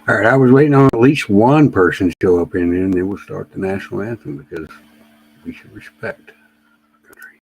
All right, I was waiting on at least one person to show up in, and then we'll start the national anthem because we should respect our country.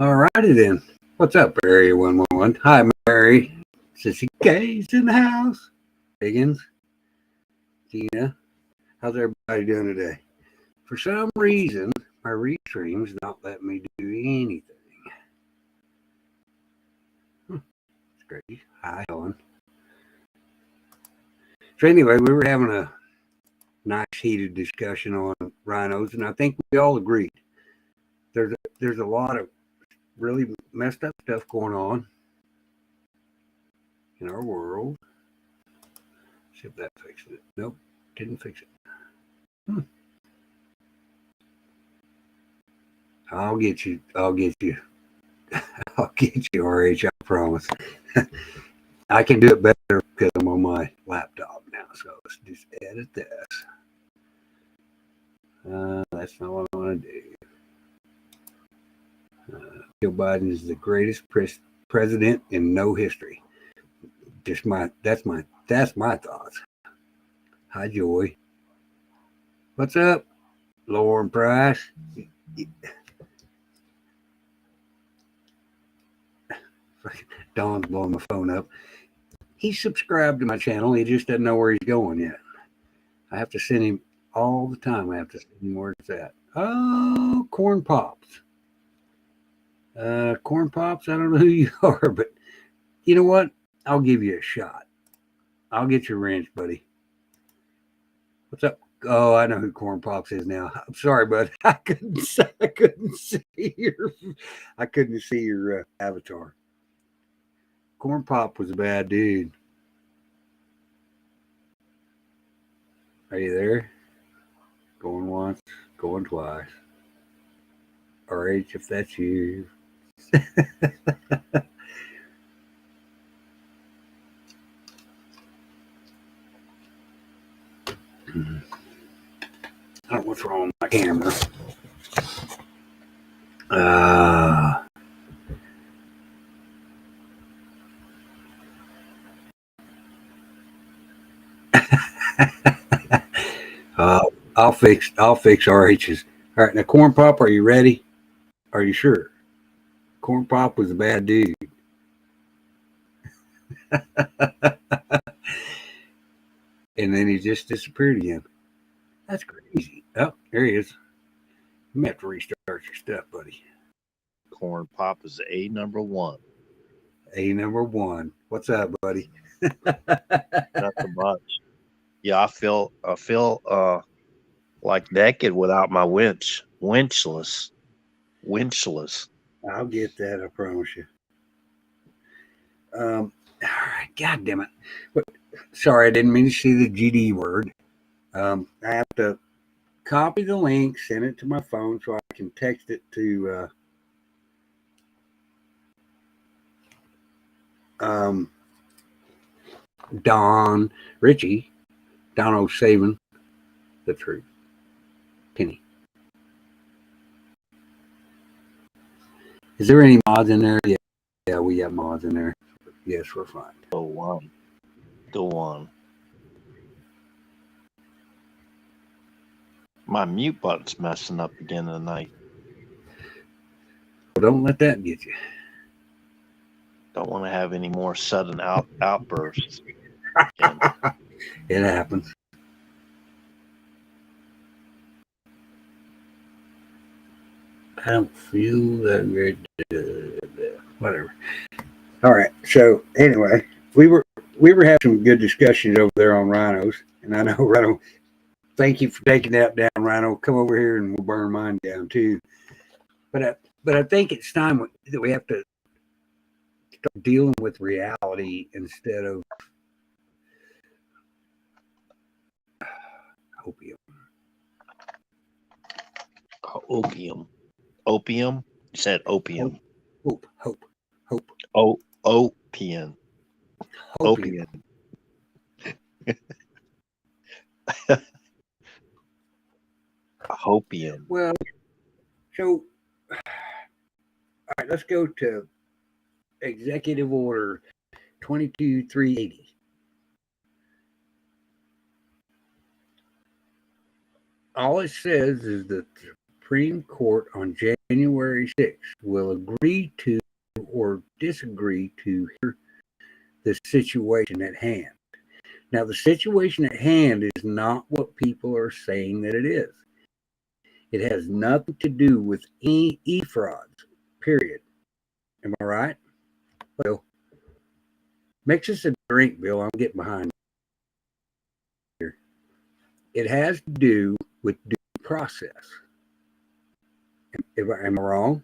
All righty then. What's up, Area 111? Hi, Mary. Sissy K's in the house. Higgins. Tina. How's everybody doing today? For some reason, my restream's not letting me do anything. It's crazy. Hi, Helen. So anyway, we were having a nice heated discussion on rhinos, and I think we all agreed there's a lot of really messed up stuff going on in our world. See if that fixed it. Nope, didn't fix it. I'll get you. I'll get you. I'll get you, RH. I promise. I can do it better because I'm on my laptop now. So let's just edit this. That's not what I want to do. Joe Biden is the greatest president in no history. That's my thoughts. Hi, Joy. What's up, Lauren Price? Don's blowing my phone up. He's subscribed to my channel. He just doesn't know where he's going yet. I have to send him all the time. I have to send him where it's at. Oh, Corn Pops. Corn Pops, I don't know who you are, but you know what? I'll give you a shot. I'll get your wrench, buddy. What's up? Oh, I know who Corn Pops is now. I'm sorry, bud. I couldn't see your avatar. Corn Pop was a bad dude. Are you there? Going once, going twice. RH, if that's you. I don't know what's wrong with my camera. I'll fix RH's. All right, now Corn Pop, are you ready? Are you sure? Corn Pop was a bad dude. And then he just disappeared again. That's crazy. Oh, there he is. You may have to restart your stuff, buddy. Corn Pop is A number one. A number one. What's up, buddy? Nothing much. Yeah, I feel like naked without my winch. Winchless. I'll get that, I promise you. All right, God damn it. But, sorry, I didn't mean to say the GD word. I have to copy the link, send it to my phone so I can text it to Don Richie, Don O'Savin, the truth. Penny. Is there any mods in there? Yeah, we have mods in there. Yes, we're fine. Go on. Go on. My mute button's messing up again tonight. Well, don't let that get you. Don't want to have any more sudden outbursts. It happens. I don't feel that good. Whatever. All right. So anyway, we were having some good discussions over there on rhinos, and I know Rhino. Thank you for taking that down, Rhino. Come over here and we'll burn mine down too. But I think it's time that we have to start dealing with reality instead of opium. Opium? You said opium. Hope. Opium. Opium. Opium. Well, so all right, let's go to Executive Order 22-380. All it says is that the Supreme Court on January 6th will agree to or disagree to hear the situation at hand. Now, the situation at hand is not what people are saying that it is. It has nothing to do with any e-frauds, period. Am I right? Well, mix us a drink, Bill. I'm getting behind here. It has to do with due process. Am I wrong?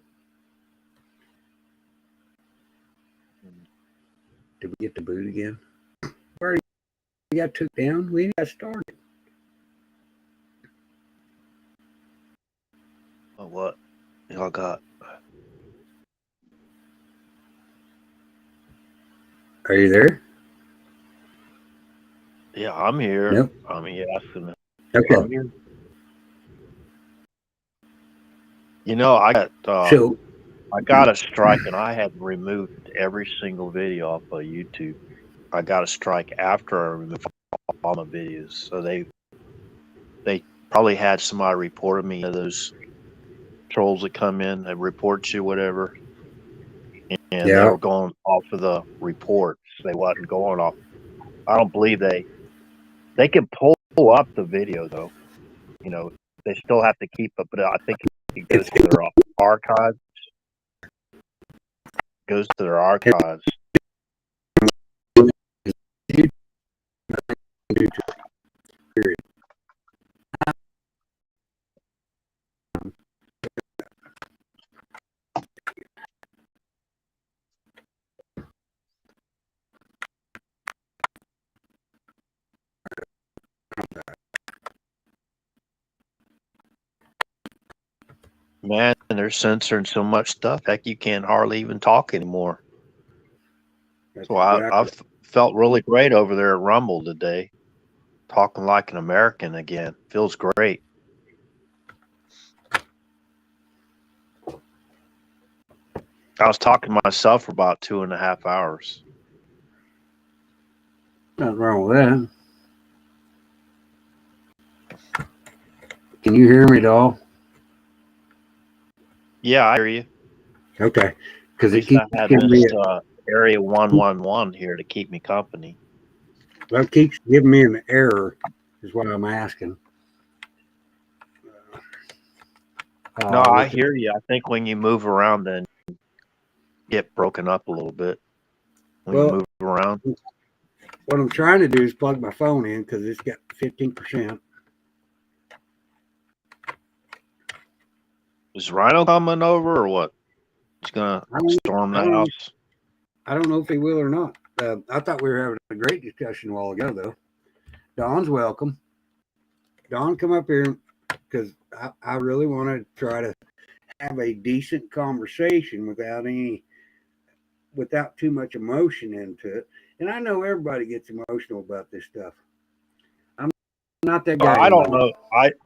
Did we get the boot again? Where we got took down? We got started. Oh, what? Y'all got? Are you there? Yeah, I'm here. Nope. I mean, yeah, Okay. I'm here. You know, I got a strike, and I had removed every single video off of YouTube. I got a strike after I removed all my videos, so they probably had somebody reported me. Those trolls that come in and report you, whatever, and they were going off of the reports. They wasn't going off. I don't believe they can pull up the video though. You know, they still have to keep it, but I think it goes to their archives. Goes to their archives. Period. Man, they're censoring so much stuff. Heck, you can't hardly even talk anymore. So I've felt really great over there at Rumble today. Talking like an American again. Feels great. I was talking to myself for about 2.5 hours. Nothing wrong with that. Can you hear me at all? Yeah, I hear you. Okay. Because it keeps giving me area 111 here to keep me company. Well, it keeps giving me an error, is what I'm asking. No, I hear you. I think when you move around, then you get broken up a little bit. When you move around. What I'm trying to do is plug my phone in because it's got 15%. Is Rhino coming over or what? He's going to storm the house? I don't know if he will or not. I thought we were having a great discussion a while ago, though. Don's welcome. Don, come up here because I really want to try to have a decent conversation without too much emotion into it. And I know everybody gets emotional about this stuff. I'm not that guy. I don't know.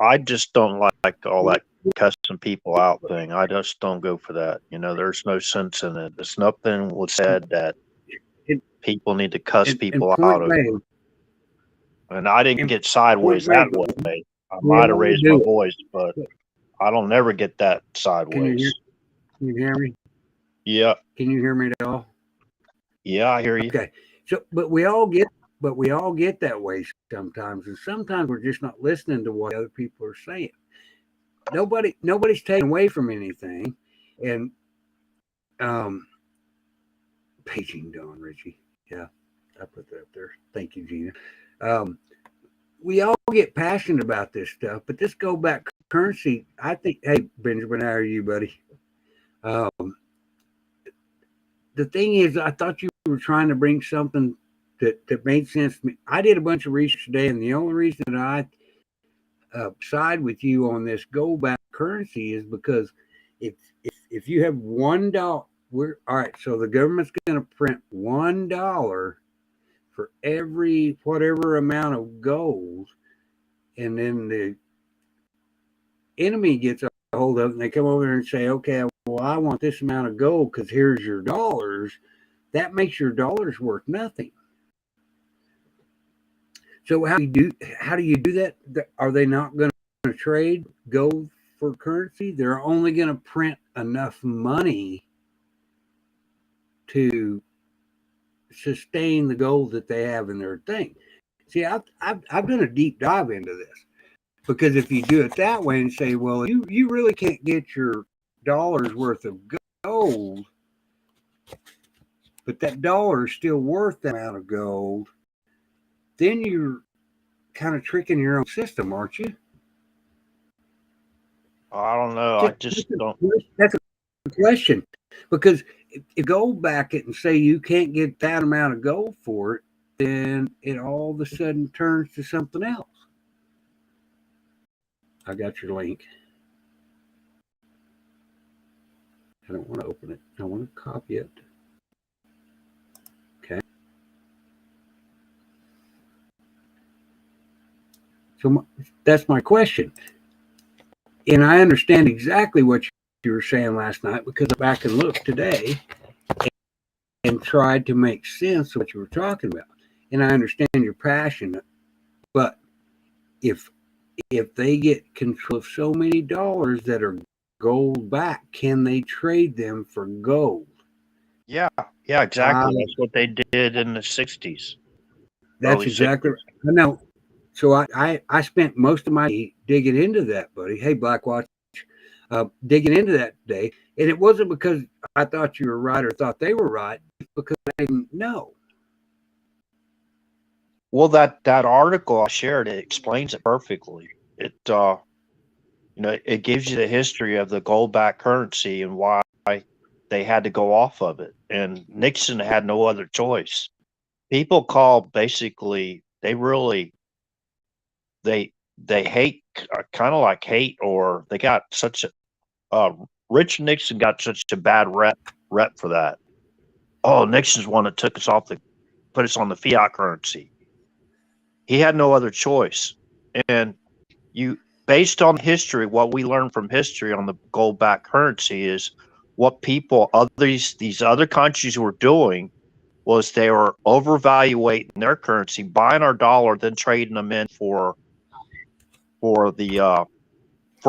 I just don't like all that cussing people out thing. I just don't go for that. There's no sense in it. There's nothing was said that And, people need to cuss and people point out of. made. And I didn't And get point sideways made. that way. I We might have all raised my do it. voice, but I don't never get that Can you sideways. hear me? Yeah. Can you hear me at all? Yeah, I hear you. Okay. So, but we all get that way sometimes, and sometimes we're just not listening to what other people are saying. Nobody's taking away from anything, and paging Don Richie. Yeah, I put that up there. Thank you, Gina. We all get passionate about this stuff, but this go back currency. I think. Hey, Benjamin, how are you, buddy? The thing is, I thought you were trying to bring something that made sense to me. I did a bunch of research today, and the only reason that I side with you on this gold back currency is because if you have $1, we're all right. So the government's going to print $1 for every whatever amount of gold, and then the enemy gets a hold of it, and they come over there and say, "Okay, well, I want this amount of gold because here's your dollars." That makes your dollars worth nothing. So how do you do that? Are they not going to trade gold for currency? They're only going to print enough money to sustain the gold that they have in their thing. See, I've done a deep dive into this, because if you do it that way and say, well, you really can't get your dollars worth of gold, but that dollar is still worth that amount of gold, then you're kind of tricking your own system, aren't you? I don't know. I just don't. That's a question, because if you go back it and say you can't get that amount of gold for it, then it all of a sudden turns to something else. I got your link. I don't want to open it. I want to copy it. Okay. So that's my question. And I understand exactly what you were saying last night, because I back and looked today and tried to make sense of what you were talking about. And I understand you're passionate, but if they get control of so many dollars that are gold back, can they trade them for gold? Yeah, exactly. That's what they did in the 60s. That's exactly right. I know. So I spent most of my digging into that, buddy. Hey, Blackwatch, digging into that today. And it wasn't because I thought you were right or thought they were right, because I didn't know. Well, that article I shared, it explains it perfectly. It it gives you the history of the gold back currency and why they had to go off of it. And Nixon had no other choice. People call basically they hate, kind of like hate, or they got such a Rich Nixon got such a bad rep for that. Oh, Nixon's one that took us put us on the fiat currency. He had no other choice. And based on history, what we learned from history on the gold back currency is what these other countries were doing was they were overvaluating their currency, buying our dollar, then trading them in for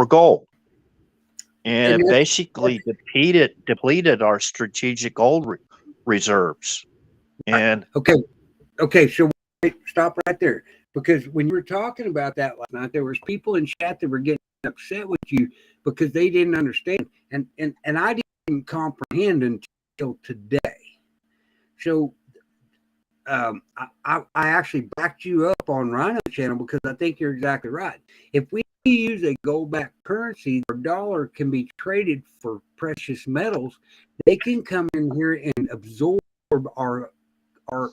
gold. And it basically depleted our strategic gold reserves. And okay, so stop right there, because when you were talking about that last night, there was people in chat that were getting upset with you because they didn't understand, and I didn't comprehend until today. So I actually backed you up on Rhino's channel, because I think you're exactly right. If we use a gold back currency, our dollar can be traded for precious metals. They can come in here and absorb our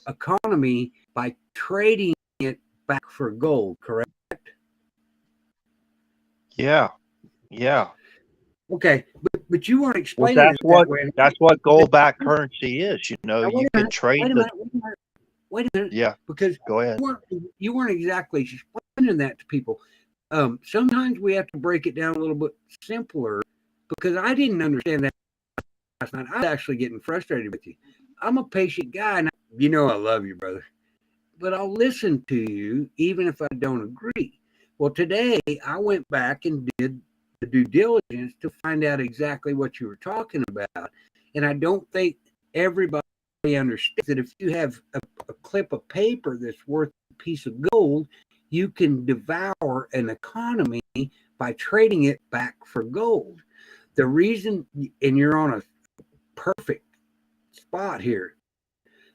economy by trading it back for gold, correct? Yeah. Okay, but you weren't explaining it that way. That's what gold back currency is. You can trade. Wait a minute. Yeah. Because go ahead. You weren't exactly explaining that to people. Sometimes we have to break it down a little bit simpler because I didn't understand that last night. I was actually getting frustrated with you. I'm a patient guy, and I love you, brother. But I'll listen to you even if I don't agree. Well, today I went back and did the due diligence to find out exactly what you were talking about. And I don't think everybody understands that if you have a clip of paper that's worth a piece of gold, you can devour an economy by trading it back for gold. The reason, and you're on a perfect spot here,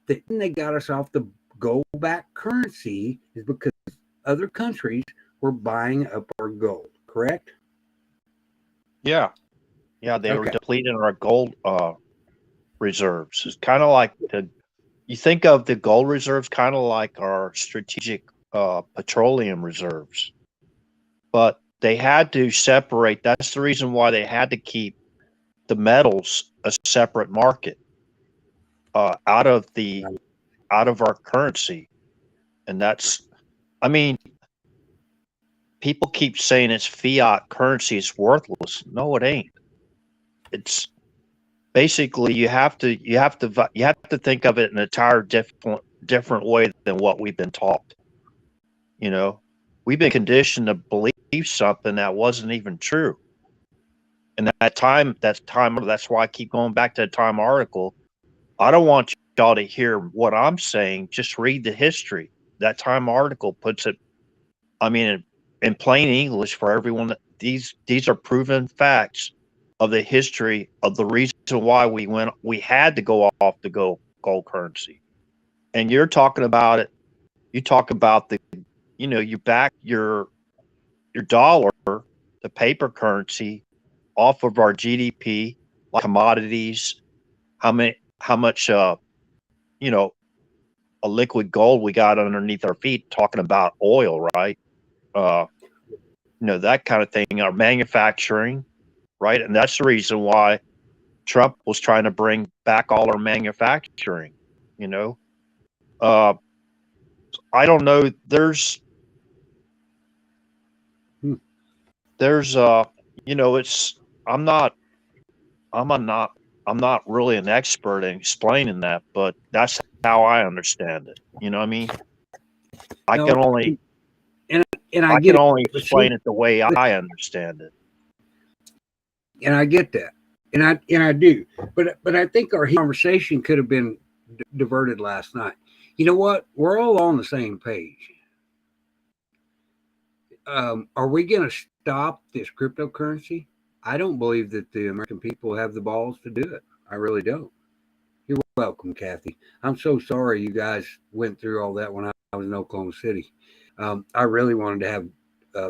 that they got us off the gold backed currency is because other countries were buying up our gold, correct? Yeah. Yeah, they were depleting our gold reserves. It's kind of like you think of the gold reserves kind of like our strategic petroleum reserves, but they had to separate. That's the reason why they had to keep the metals a separate market out of our currency, and that's. I mean, people keep saying it's fiat currency is worthless. No, it ain't. It's basically you have to think of it in an entire different way than what we've been taught. You know, we've been conditioned to believe something that wasn't even true. And that's why I keep going back to the Time article. I don't want y'all to hear what I'm saying. Just read the history. That Time article puts it, I mean, in plain English for everyone. These are proven facts of the history of the reason why we had to go off the gold currency. And you're talking about it. You talk about you back your dollar, the paper currency, off of our GDP, like commodities, how much you know, a liquid gold we got underneath our feet, talking about oil, right? Uh, that kind of thing, our manufacturing, right? And that's the reason why Trump was trying to bring back all our manufacturing, you know. Uh, I don't know. Hmm. There's it's I'm not I'm a not I'm not really an expert in explaining that, but that's how I understand it. You know what I mean? I No, can only and and I I get can it, only but see, explain it the way I understand it. and I get that, and I do, but I think our conversation could have been diverted last night. You know what? We're all on the same page. Are we going to stop this cryptocurrency? I don't believe that the American people have the balls to do it. I really don't. You're welcome, Kathy. I'm so sorry you guys went through all that when I was in Oklahoma City. I really wanted to have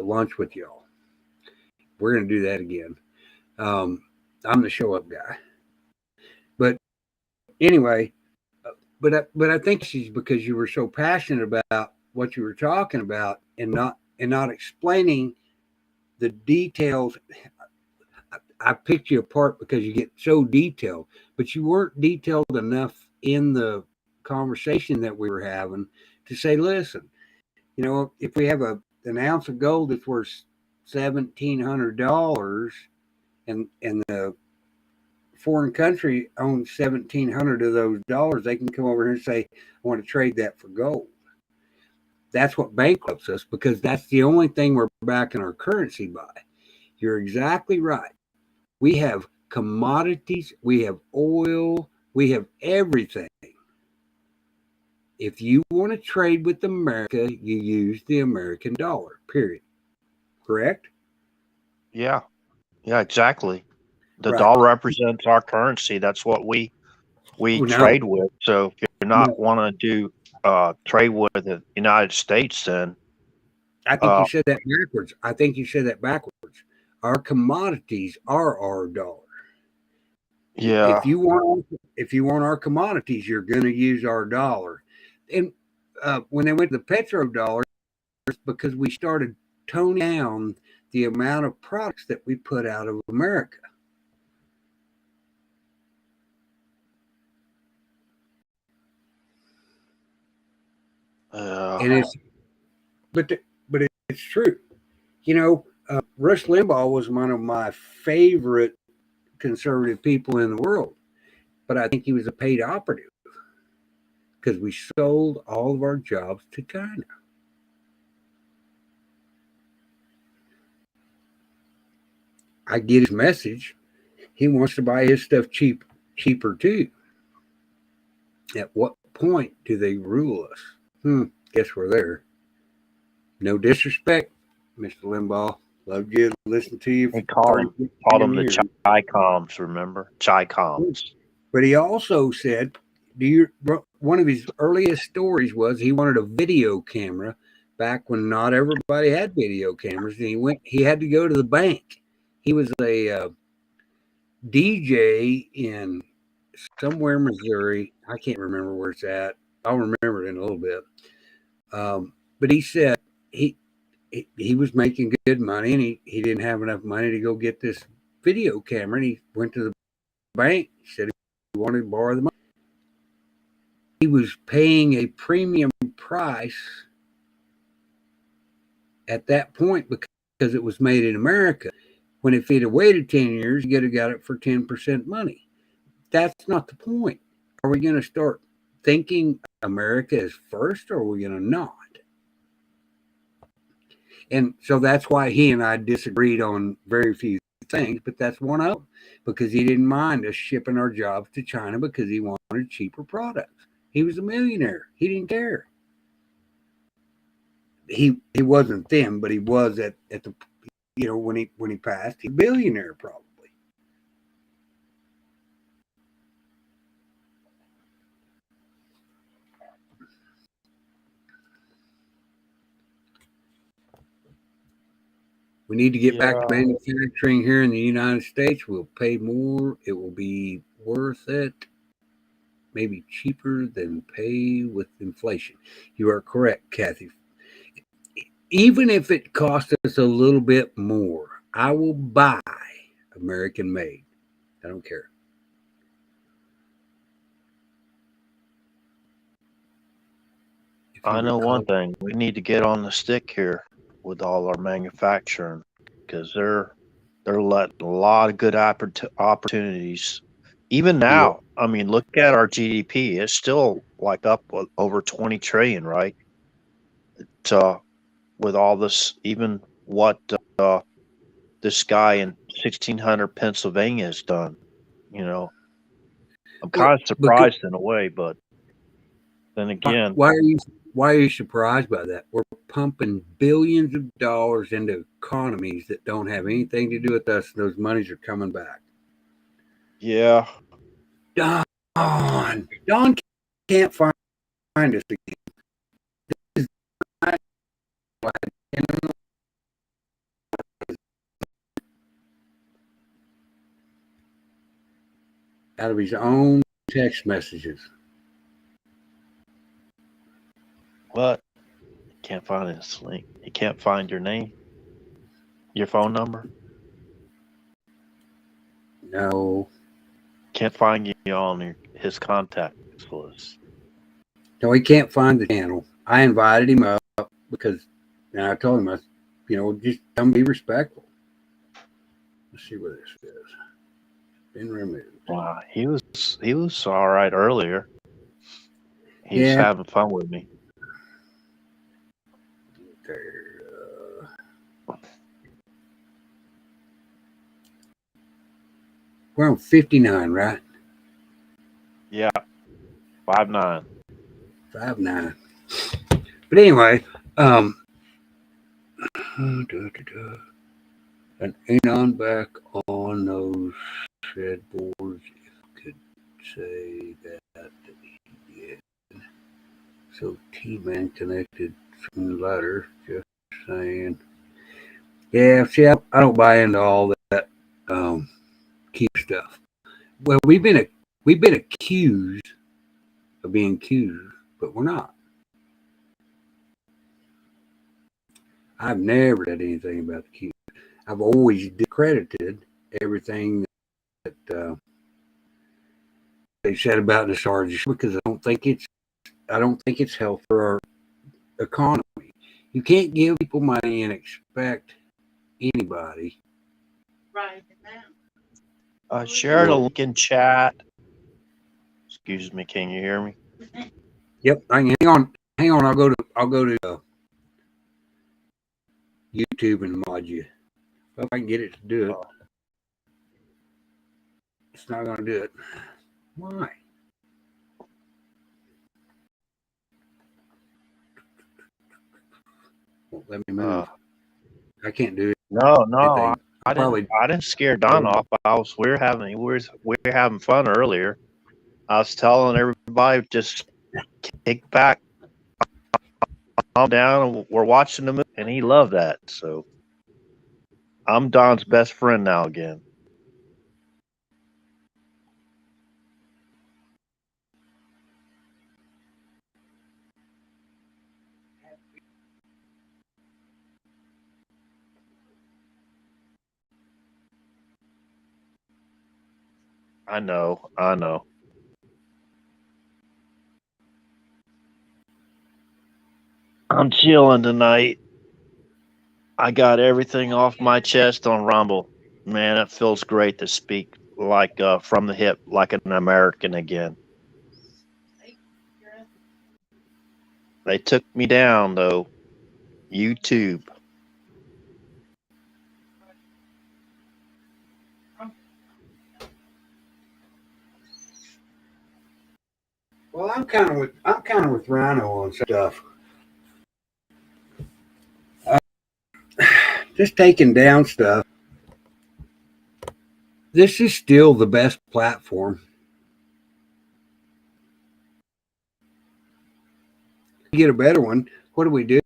lunch with y'all. We're going to do that again. Um, I'm the show up guy. But anyway, but I think she's because you were so passionate about what you were talking about and not explaining the details. I picked you apart because you get so detailed, but you weren't detailed enough in the conversation that we were having to say, listen, if we have an ounce of gold that's worth $1,700 and the foreign country owns 1,700 of those dollars, they can come over here and say, I want to trade that for gold. That's what bankrupts us because that's the only thing we're backing our currency by. You're exactly right. We have commodities, we have oil, we have everything. If you want to trade with America, you use the American dollar, period. Correct? Yeah, yeah, exactly. The Right. dollar represents our currency. That's what we Oh, no, trade with. So if you're not no. want to do trade with the United States, then I think uh, you said that backwards. I think you said that backwards. Our commodities are our dollar. yeah, If you want our commodities, you're going to use our dollar. And when they went to the petrodollar, because we started toning down the amount of products that we put out of America. uh, And it's but it's true. You know, Rush Limbaugh was one of my favorite conservative people in the world, but I think he was a paid operative because we sold all of our jobs to China. I get his message. He wants to buy his stuff cheaper too. At what point do they rule us? Guess we're there. No disrespect, Mr. Limbaugh. Loved you, listened to you He for called them the years. Chi-Coms, remember? Chi-Coms. But he also said, one of his earliest stories was he wanted a video camera back when not everybody had video cameras, and he had to go to the bank. He was a DJ in somewhere in Missouri. I can't remember where it's at. I'll remember it in a little bit. But he said he was making good money, and he didn't have enough money to go get this video camera, and he went to the bank. He said he wanted to borrow the money. He was paying a premium price at that point because it was made in America. When if he'd have waited 10 years, he could have got it for 10% money. That's not the point. Are we going to start thinking America is first, or are we going to not? And so that's why he and I disagreed on very few things, but that's one of them, because he didn't mind us shipping our jobs to China because he wanted cheaper products. He was a millionaire. He didn't care. He wasn't then, but he was at the, when he passed, he was a billionaire probably. We need to get back to manufacturing here in the United States. We'll pay more. It will be worth it. Maybe cheaper than pay with inflation. You are correct, Kathy. Even if it costs us a little bit more, I will buy American made. I don't care. I know one thing. We need to get on the stick here with all our manufacturing, because they're letting a lot of good opportunities. Even now, I mean, look at our GDP. It's still like up over 20 trillion, right? With all this, even what this guy in 1600 Pennsylvania has done, I'm kind of surprised in a way, but then again, why are you surprised by that? We're pumping billions of dollars into economies that don't have anything to do with us. Those monies are coming back. Yeah. Don can't find us again. This is out of his own text messages. What? Can't find this link. He can't find your name, your phone number. No. Can't find you on his contacts list. No, he can't find the channel. I invited him up because, and I told him, just come be respectful. Let's see where this is. Been removed. Wow, he was all right earlier. He was having fun with me. We're on 59, right? Yeah, 5'9". 5'9". But anyway, an anon back on those shed boards, if could say that he did. So T-Man connected from the letter, just saying. Yeah, see, I don't buy into all that Q stuff. Well, we've been accused of being Qs, but we're not. I've never said anything about the Q. I've always discredited everything that they said about the Sarge because I don't think it's healthy for our economy. You can't give people money and expect anybody. Share the link in chat. Excuse me, can you hear me? Yep. Hang on. I'll go to YouTube and mod you. If I can get it to do it. It's not going to do it. Why? Won't let me move. I can't do it. No, I didn't scare Don off. We're having fun earlier. I was telling everybody just kick back, calm down. We're watching the movie, and he loved that. So I'm Don's best friend now again. I know. I'm chilling tonight. I got everything off my chest on Rumble. Man, it feels great to speak like from the hip, like an American again. They took me down though. YouTube. Well, I'm kind of with Rhino on stuff. Just taking down stuff. This is still the best platform. To get a better one, what do?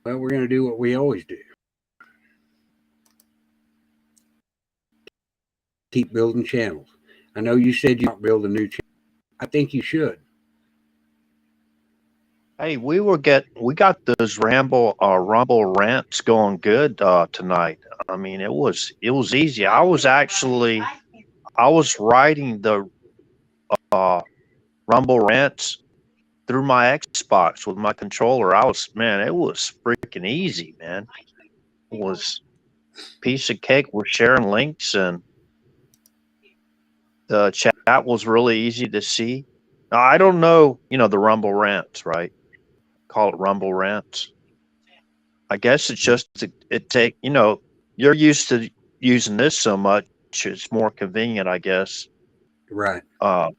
Well, we're going to do what we always do. Keep building channels. I know you said you don't build a new channel. I think you should. Hey, we got those Rumble rants going good tonight. I mean, it was easy. I was writing the Rumble rants through my Xbox with my controller. It was freaking easy, man. It was piece of cake. We're sharing links, and the chat was really easy to see. Now, I don't know, the Rumble rants, right? Call it Rumble rants. I guess it's just you're used to using this so much, it's more convenient, I guess. Right. To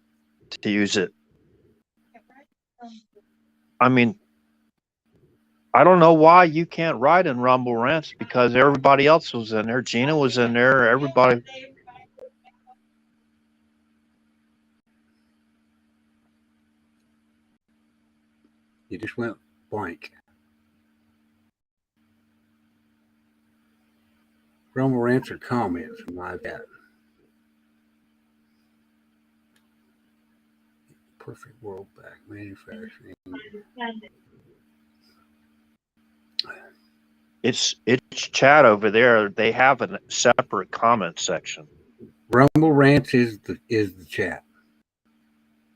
use it. I mean, I don't know why you can't write in Rumble rants, because everybody else was in there. Gina was in there. Everybody. You just went blank. Rumble rants or comments from live chat. Perfect world back manufacturing. It's chat over there. They have a separate comment section. Rumble rants is the chat.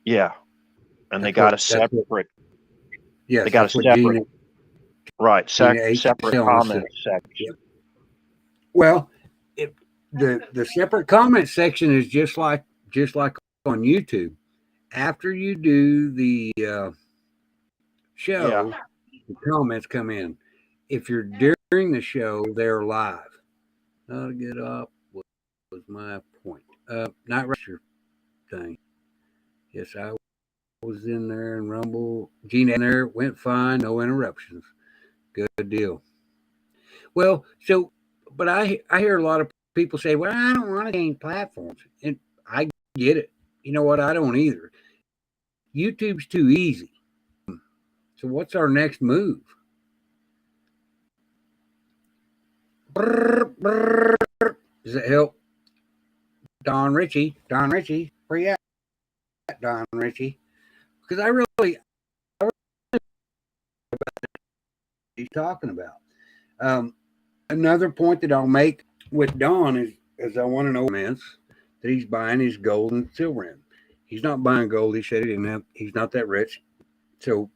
Yeah, and they got a separate. Yes, they got a separate. Gina, right, separate comment section. Yeah. Well, the separate comment section is just like on YouTube. After you do the show, the comments come in. If you're during the show, they're live. How to get up was my point. Not your thing. Yes, I was in there and Rumble. Gina in there, went fine, no interruptions. Good deal. Well, so, but I hear a lot of people say, well, I don't want to change platforms. And I get it. You know what? I don't either. YouTube's too easy. So what's our next move? Does it help? Don Richie, where you at, Don Richie? Because I really he's talking about. Another point that I'll make with Don is I want to know that he's buying his gold and silver in. He's not buying gold. He said he didn't have. He's not that rich, so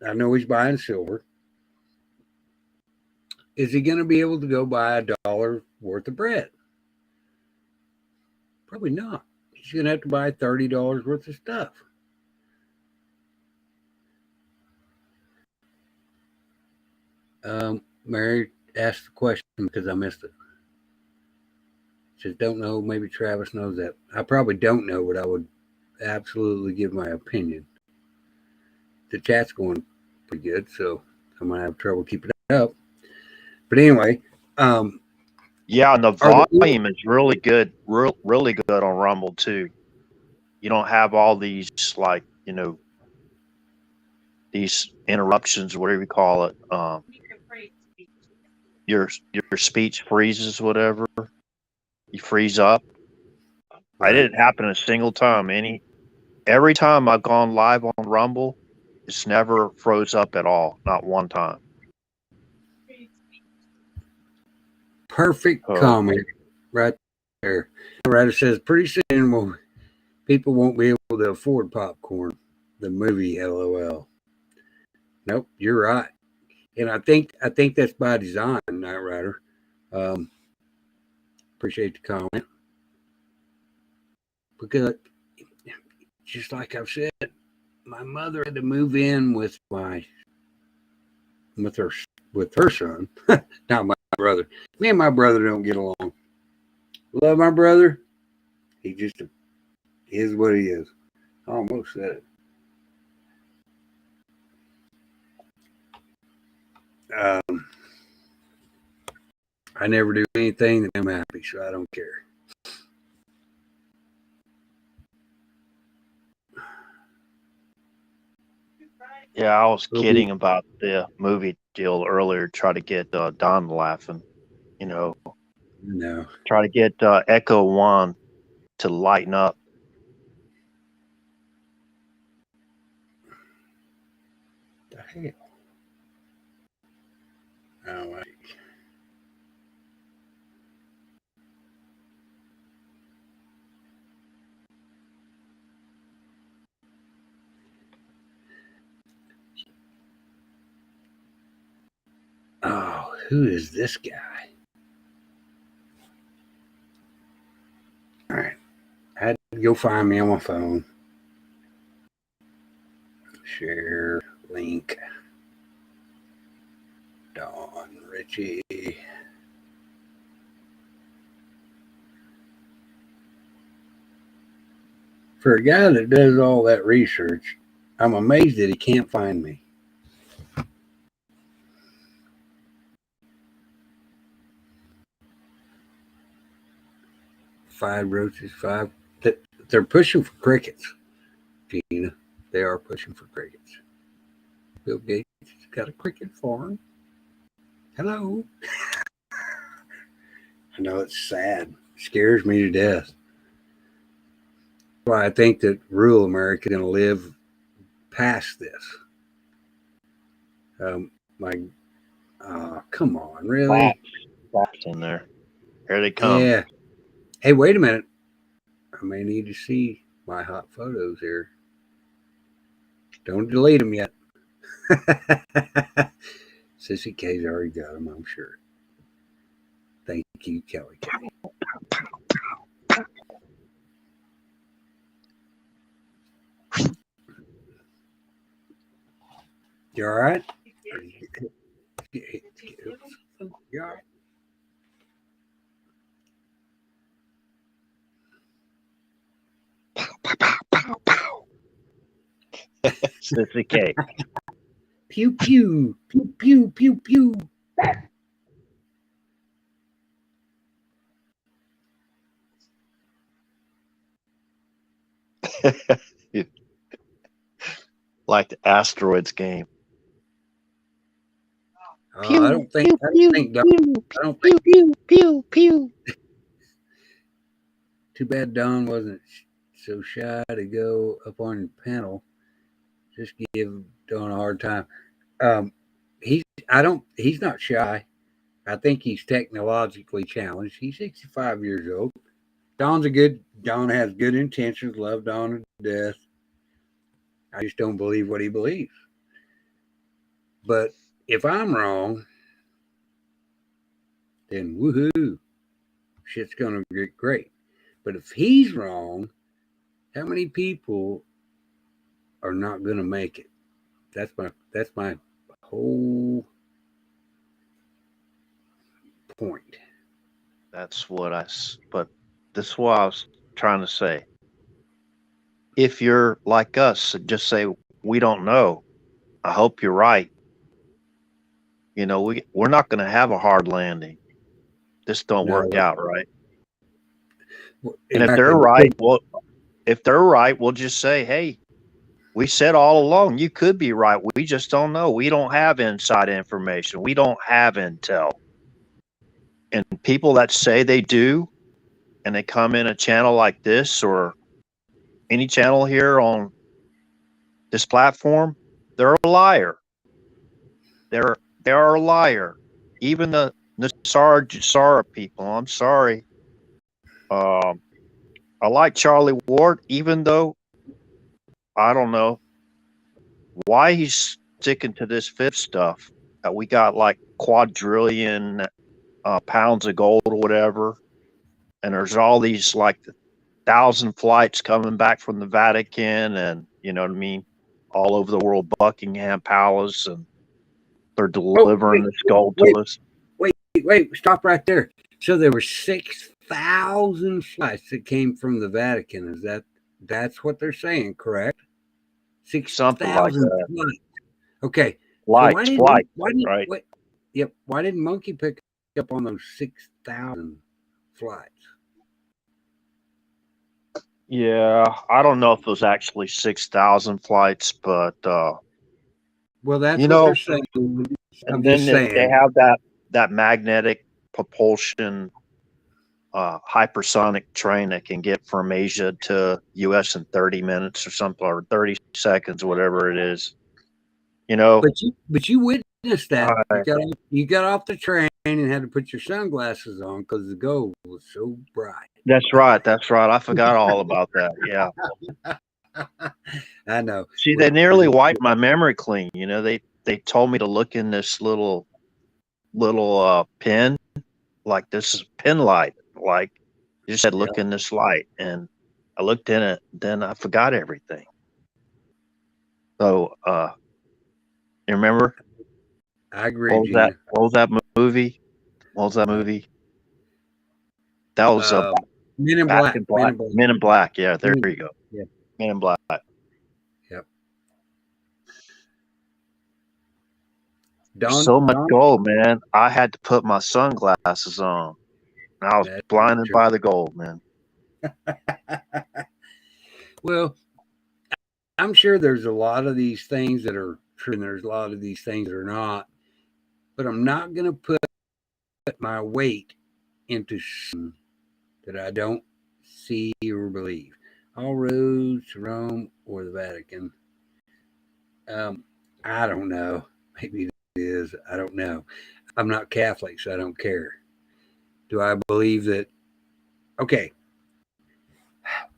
I know he's buying silver. is he going to be able to go buy $1 worth of bread? Probably not. He's going to have to buy $30 worth of stuff. Mary asked the question because I missed it. She says, don't know. Maybe Travis knows that. I probably don't know, but I would absolutely give my opinion. The chat's going pretty good, so I'm going to have trouble keeping it up. But anyway. Yeah, and the volume is really good, really good on Rumble, too. You don't have all these, like, you know, these interruptions, whatever you call it. Your speech freezes, whatever. You freeze up. Right. I didn't happen a single time. Every time I've gone live on Rumble, it's never froze up at all. Not one time. Perfect comment right there. Writer says, pretty soon people won't be able to afford popcorn. The movie, LOL. Nope, you're right. And I think that's by design, Night Rider. Appreciate the comment. Because just like I've said, my mother had to move in with her son, not my brother. Me and my brother don't get along. Love my brother. He just is what he is. I almost said it. I never do anything that I'm happy, so I don't care. Yeah, I was kidding about the movie deal earlier. Try to get Don laughing, you know. No. Try to get Echo One to lighten up. The hell? Oh, right. Oh, who is this guy? All right. I had to go find me on my phone. Share link. Don Richie. For a guy that does all that research, I'm amazed that he can't find me. Five roaches, five. They're pushing for crickets, Gina. They are pushing for crickets. Bill Gates has got a cricket farm. Hello. I know it's sad. It scares me to death. Well, I think that rural America is going to live past this. Come on, really? Bats in there. Here they come. Yeah. Hey, wait a minute. I may need to see my hot photos here. Don't delete them yet. Sissy K's already got them, I'm sure. Thank you, Kelly. You all right? You all right? Sissy K. Pew, pew, pew, pew, pew, pew. Like the Asteroids game. I don't think. Pew. Too bad Don wasn't so shy to go up on the panel. Just give Don a hard time. He's not shy. I think he's technologically challenged. He's 65 years old. Don has good intentions, love Don to death. I just don't believe what he believes. But if I'm wrong, then woohoo, shit's gonna get great. But if he's wrong, how many people are not gonna make it? That's my whole point. That's but this is what I was trying to say. If you're like us, just say, we don't know. I hope you're right. We're not going to have a hard landing. This don't No, work out right. And if exactly. they're right, we'll just say, hey, we said all along you could be right. We just don't know. We don't have inside information. We don't have intel. And people that say they do, and they come in a channel like this or any channel here on this platform, they're a liar. They are a liar. Even the Nasara people. I'm sorry. I like Charlie Ward, even though I don't know why he's sticking to this fifth stuff. We got like quadrillion pounds of gold or whatever, and there's all these like 1,000 flights coming back from the Vatican, and you know what I mean, all over the world, Buckingham Palace, and they're delivering this gold to us. Wait, stop right there. So there were 6,000 flights that came from the Vatican. That's what they're saying, correct? 6,000 like that. flights. Okay. Flights, why didn't Monkey pick up on those 6,000 flights? Yeah, I don't know if it was actually 6,000 flights, but well, that's what they're saying. I'm just saying. They have that magnetic propulsion hypersonic train that can get from Asia to US in 30 minutes or something, or 30 seconds, whatever it is. But you witnessed that. You got off the train and had to put your sunglasses on because the gold was so bright. That's right. I forgot all about that. Yeah. I know. See, they nearly wiped my memory clean. They told me to look in this little pin, like this is pin light. Like you just said, look in this light, and I looked in it. Then I forgot everything. So, you remember? I agree. What was that movie? That was Men in Black. Men in Black. Yeah, there you go. Yeah. Men in Black. Yep. So much gold, man. I had to put my sunglasses on. I was blinded by the gold, man. Well, I'm sure there's a lot of these things that are true, and there's a lot of these things that are not. But I'm not going to put my weight into something that I don't see or believe. All roads to Rome or the Vatican. I don't know. Maybe it is. I don't know. I'm not Catholic, so I don't care. Do I believe that? Okay.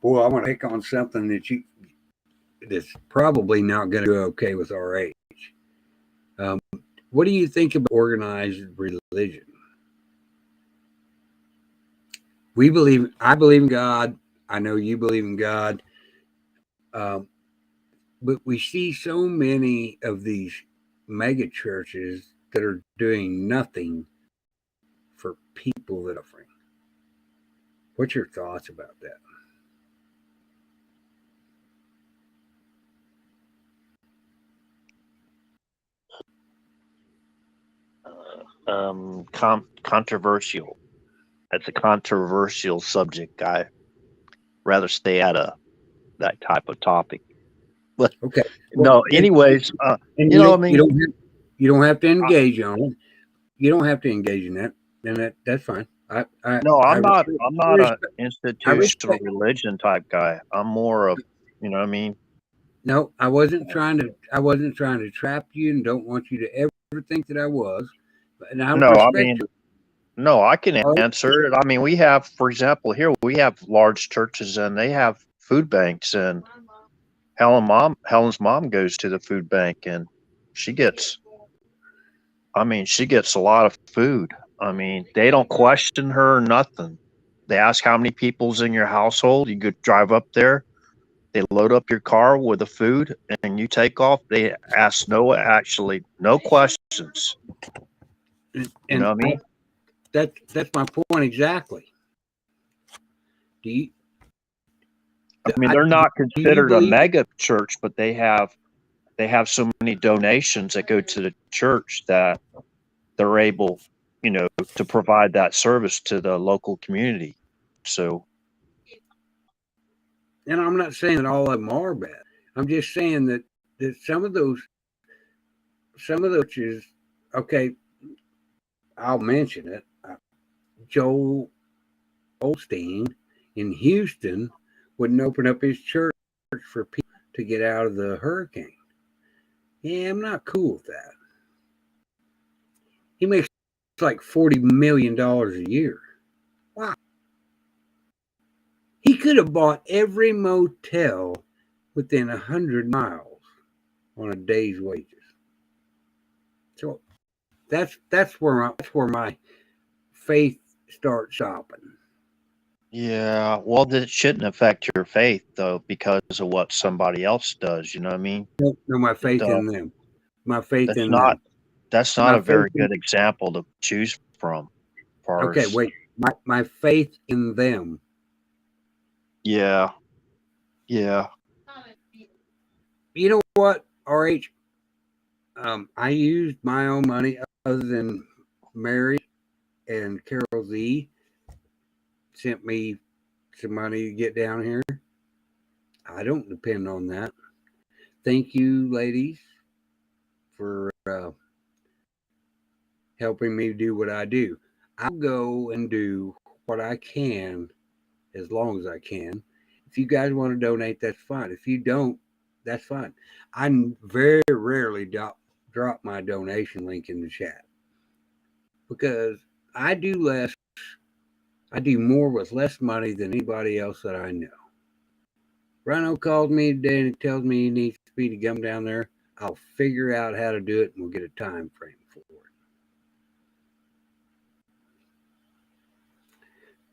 Boy, I want to pick on something that's probably not going to go okay with our age. What do you think about organized religion? I believe in God. I know you believe in God. But we see so many of these mega churches that are doing nothing for people that are suffering. What's your thoughts about that? Controversial. That's a controversial subject. I rather stay out of that type of topic. But okay. Well, no. Anyways, you know what I mean. You don't have to engage on it. You don't have to engage in that, and that's fine. I'm not an institutional religion type guy. I'm more of, you know what I mean. No, I wasn't trying to trap you, and don't want you to ever think that I was. And I respect you. No, I can answer it. I mean, we have, for example, here we have large churches, and they have food banks, and Helen's mom goes to the food bank, and she gets a lot of food. I mean, they don't question her or nothing. They ask how many people's in your household. You could drive up there. They load up your car with the food, and you take off. They ask no questions. You And know what I mean? that's my point exactly. Do you I mean, I, they're not do you considered a believe mega church, but they have so many donations that go to the church that they're able, to provide that service to the local community. So, and I'm not saying that all of them are bad. I'm just saying that some of those is okay. I'll mention it. Joel Osteen in Houston wouldn't open up his church for people to get out of the hurricane. Yeah, I'm not cool with that. He makes like $40 million a year. Wow. He could have bought every motel within 100 miles on a day's wages. So that's where my faith starts shopping. yeah, well, that shouldn't affect your faith though, because of what somebody else does. You know what I mean? No, my It, faith in them. My faith that's in not them. that's not My a faith very in, good example to choose from. Far okay, as wait. My faith in them. yeah, yeah, You know what, RH? I used my own money other than Mary and Carol Z sent me some money to get down here. I don't depend on that. Thank you, ladies, for helping me do what I do. I'll go and do what I can as long as I can. If you guys want to donate, that's fine. If you don't, that's fine. I very rarely drop my donation link in the chat because I do less. I do more with less money than anybody else that I know. Rhino calls me today and tells me he needs me to come down there. I'll figure out how to do it and we'll get a time frame for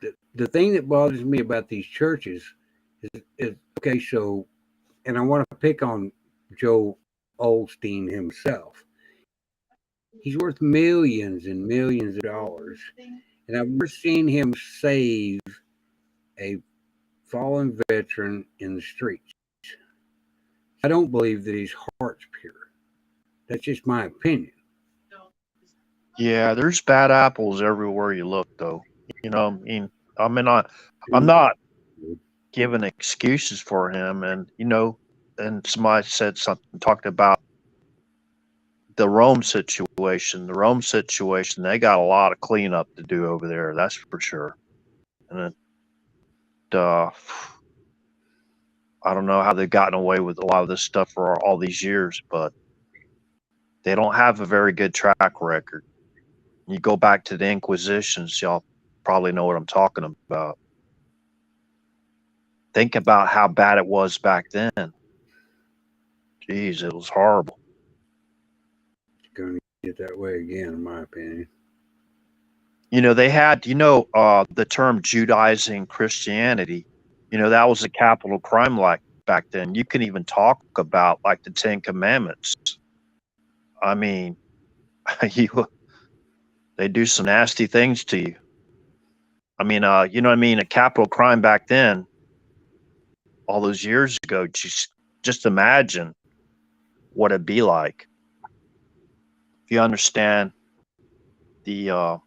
it. The thing that bothers me about these churches is okay, so, and I want to pick on Joe Osteen himself. He's worth millions and millions of dollars. And I've never seen him save a fallen veteran in the streets. I don't believe that his heart's pure. That's just my opinion. yeah. There's bad apples everywhere you look, though. I mean, I'm not giving excuses for him, and somebody said something, talked about the Rome situation. The Rome situation, they got a lot of cleanup to do over there. That's for sure. And I don't know how they've gotten away with a lot of this stuff for all these years, but they don't have a very good track record. You go back to the Inquisitions, y'all probably know what I'm talking about. Think about how bad it was back then. Jeez, it was horrible. It's going to get that way again, in my opinion. They had, the term Judaizing Christianity, that was a capital crime like back then. You can even talk about like the Ten Commandments. I mean, they do some nasty things to you. I mean, you know what I mean? A capital crime back then, all those years ago, just imagine what it'd be like. If you understand the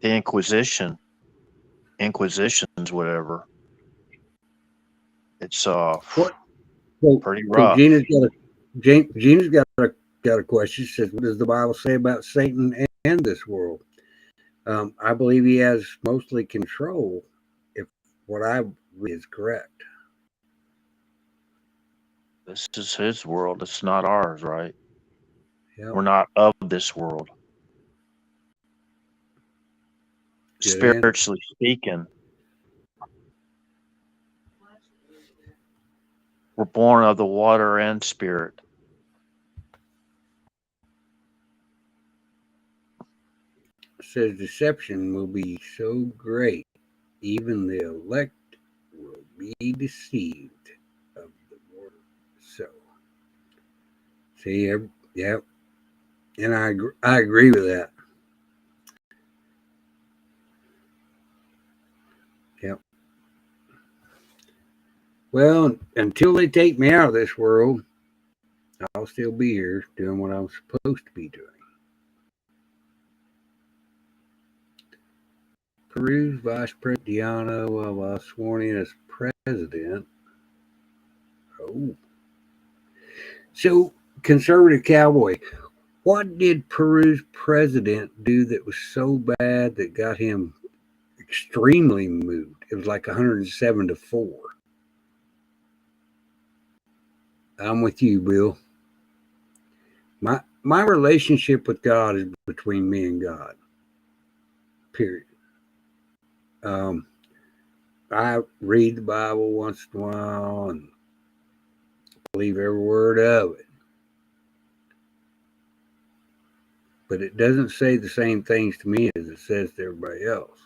Inquisitions, whatever, it's pretty So rough. Gina's got a question. She says, "What does the Bible say about Satan and this world?" I believe he has mostly control, if what I read is correct. This is his world. It's not ours, right? Yep. We're not of this world. Spiritually speaking, we're born of the water and spirit. says deception will be so great, even the elect will be deceived of the word. So, see, yeah, and I agree with that. Yep. Well, until they take me out of this world, I'll still be here doing what I'm supposed to be doing. Peru's Vice President Diana was sworn in as president. Oh. So, conservative cowboy, what did Peru's president do that was so bad that got him extremely moved? It was like 107-4. I'm with you, Bill. My relationship with God is between me and God. Period. I read the Bible once in a while and believe every word of it. But it doesn't say the same things to me as it says to everybody else.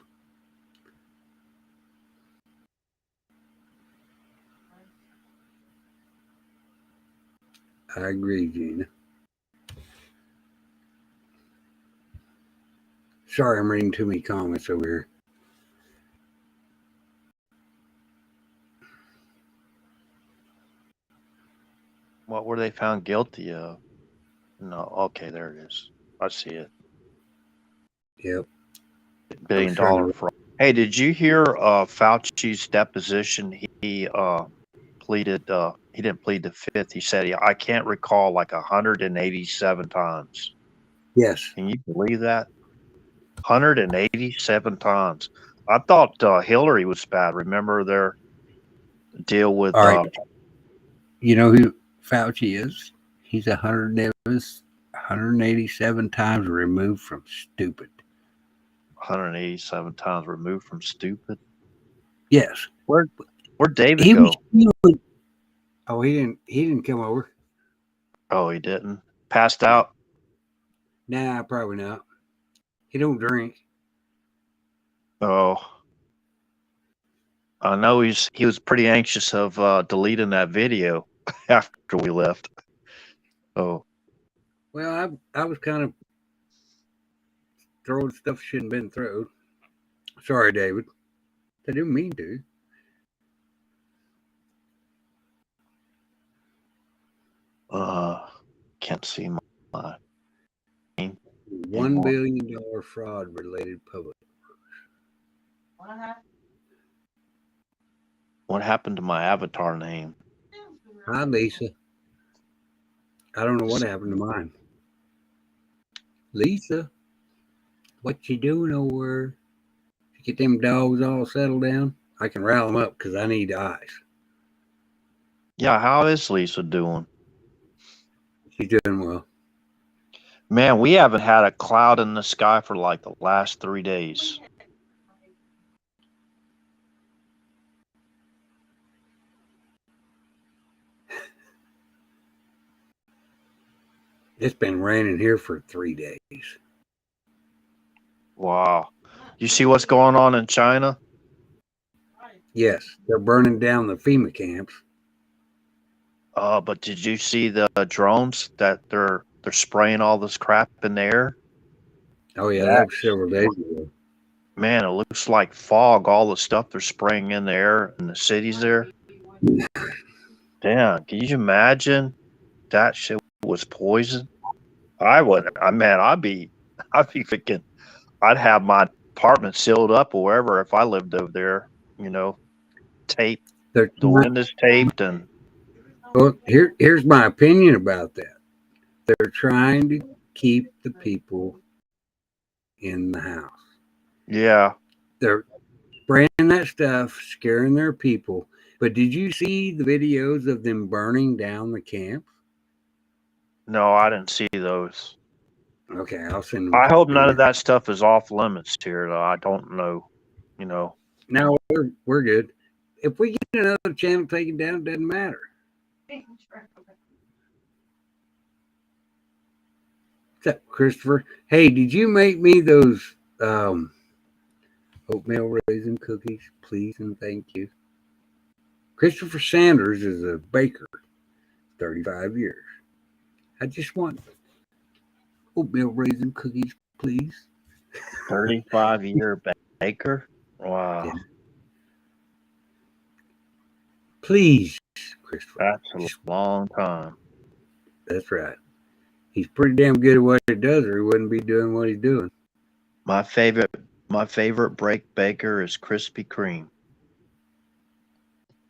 I agree, Gina. Sorry, I'm reading too many comments over here. What were they found guilty of? No, okay, there it is. I see it. Yep. $1 billion fraud. Hey, did you hear Fauci's deposition? He pleaded. He didn't plead the fifth. He said I can't recall like 187 times. Yes. Can you believe that? 187 times. I thought Hillary was bad. Remember their deal with? All right. You know who Fauci is? He's 187 times removed from stupid. 187 times removed from stupid. Yes. Where'd David go? Oh, he didn't come over. Oh, he didn't. Passed out? Nah, probably not. He don't drink. Oh. I know he was pretty anxious of deleting that video after we left. Oh. Well, I was kind of throwing stuff shouldn't have been thrown. Sorry, David. I didn't mean to. Can't see my name. $1 billion fraud related public. What happened to my avatar name? Hi, Lisa. I don't know what happened to mine. Lisa, what you doing over? Get them dogs all settled down. I can rile them up because I need eyes. Yeah, how is Lisa doing? She's doing well. Man, we haven't had a cloud in the sky for like the last 3 days. It's been raining here for 3 days. Wow. You see what's going on in China? Yes, they're burning down the FEMA camps. But did you see the drones that they're spraying all this crap in the air? Oh yeah, that was several days ago. Man, it looks like fog. All the stuff they're spraying in the air in the cities there. Damn, can you imagine that shit was poison? I wouldn't. I'd be thinking I'd have my apartment sealed up or wherever if I lived over there. You know, taped. The windows taped and. Well, here's my opinion about that. They're trying to keep the people in the house. Yeah. They're spraying that stuff, scaring their people. But did you see the videos of them burning down the camps? No, I didn't see those. Okay, I'll send them. I hope none of that stuff is off limits here, though. I don't know. You know. No, we're good. If we get another channel taken down, it doesn't matter. What's up, Christopher? Hey, did you make me those Oatmeal raisin cookies, please and thank you. Christopher Sanders is a baker, 35 years. I just want oatmeal raisin cookies, please. 35-year baker. Wow. Yeah. Please, Christopher. That's a long time. That's right. He's pretty damn good at what he does, or he wouldn't be doing what he's doing. My favorite baker is Krispy Kreme.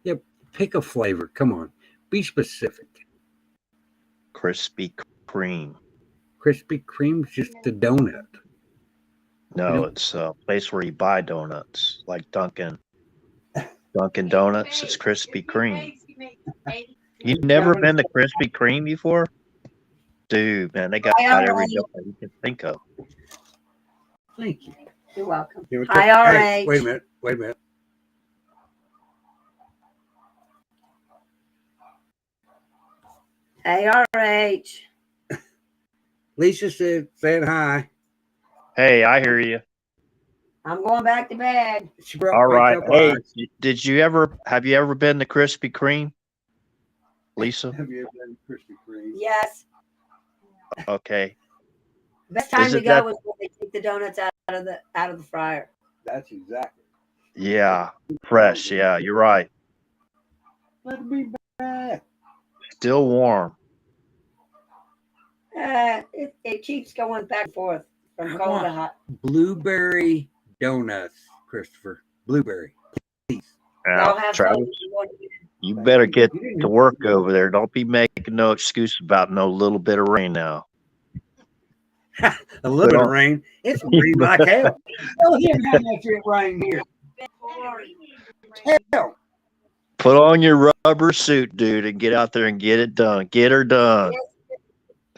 Yep. Pick a flavor. Come on. Be specific. Krispy Kreme. Krispy Kreme's just a donut. No, it's a place where you buy donuts, like Dunkin' Donuts. It's Krispy Kreme. You've never been to Krispy Kreme before? Dude, man, they got every donut you can think of. Thank you. You're welcome. Hi, RH. Hey, wait a minute. ARH. Lisa said, saying hi. Hey, I hear you. I'm going back to bed. She brought All right. makeup Hey, on. have you ever been to Krispy Kreme, Lisa? Have you ever been to Krispy Kreme? Yes. Okay. Best time Is to it go that- was when they take the donuts out of the fryer. That's exactly. Yeah. Fresh. Yeah, you're right. Let me back. Still warm. It keeps going back and forth from I cold want- to hot. Blueberry donuts, Christopher. Blueberry. Please. Y'all Now, have Travis, fun. you better get You didn't- to work over there. Don't be making no excuse about no little bit of rain now. A little bit of rain. It's raining like hell. Oh, here, how much it rain here. Hell. Put on your rubber suit, dude, and get out there and get it done. Get her done.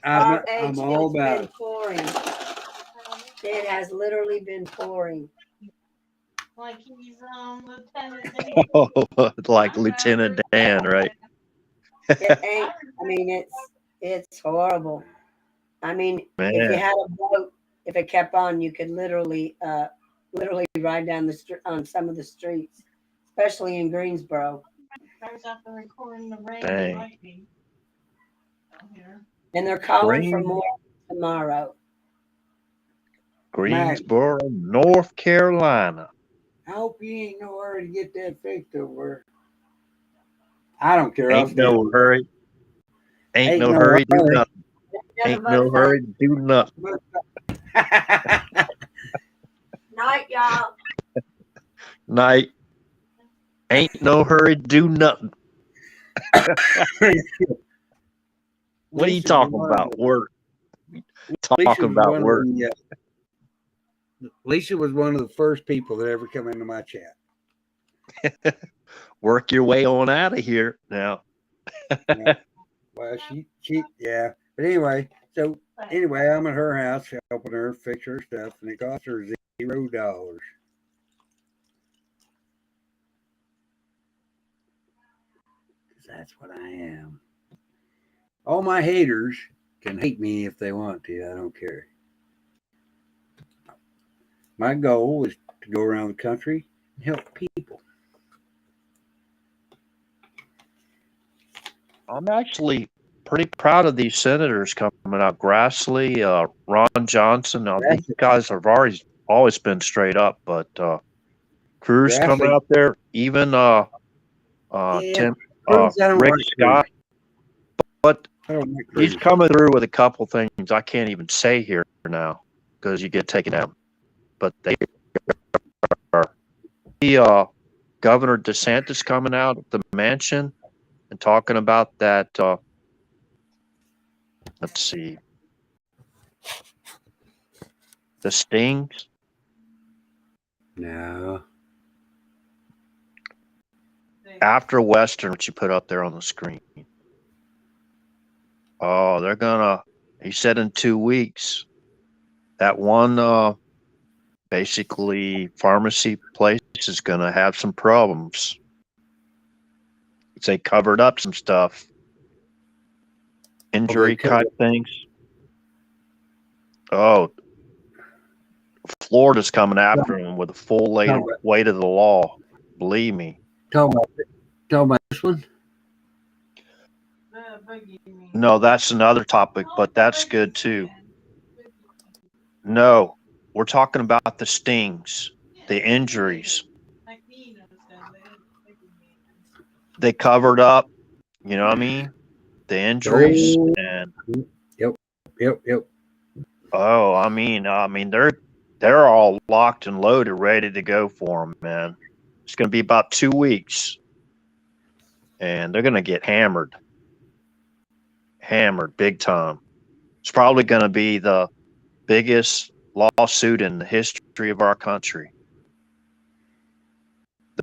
I'm all It's about been it. pouring. It has literally been pouring. Like he's Lieutenant Dan. Like Lieutenant Dan, right? It ain't. I mean, it's horrible. I mean, if you Man, had a boat, if it kept on, you could literally ride down the street on some of the streets, especially in Greensboro. I was out there recording the rain Dang. and lightning. Down here. And they're calling for Green- more tomorrow. Greensboro, North Carolina. I hope you ain't no hurry to get that fixed over. I don't care. I'll Ain't no stand. hurry. Ain't no no hurry to do hurry. nothing. Ain't no hurry to do nothing. Night, y'all. Night. Ain't no hurry to do nothing. What are you talking about? Work. Talking about work. Lisa was one of the first people that ever come into my chat. Work your way on out of here now. Well, yeah. But anyway, I'm at her house helping her fix her stuff, and it cost her $0. That's what I am. All my haters can hate me if they want to. I don't care. My goal is to go around the country and help people. I'm actually pretty proud of these senators coming out. Grassley, Ron Johnson. Now, these guys have always been straight up, but Cruz coming Grassley. out there, even Cruz, I don't Rick like Scott. But I don't like Cruz. he's coming through with a couple things I can't even say here now because you get taken out. But they are. Governor DeSantis coming out at the mansion and talking about that. Let's see. The stings. No. After Western, which you put up there on the screen. Oh, they're gonna. He said in 2 weeks. That one, basically pharmacy place is gonna have some problems. They covered up some stuff, injury covered type things. Oh, Florida's coming after him with the full weight of the law. Believe me. Talking about this one? The boogeyman. No, that's another topic, but that's good too. No, we're talking about the stings, the injuries. Like Nina said, the boogeyman. They covered up, you know what I mean? The injuries Oh. and Yep. oh, I mean, they're all locked and loaded, ready to go for them, man. It's going to be about 2 weeks, and they're going to get hammered big time. It's probably going to be the biggest lawsuit in the history of our country.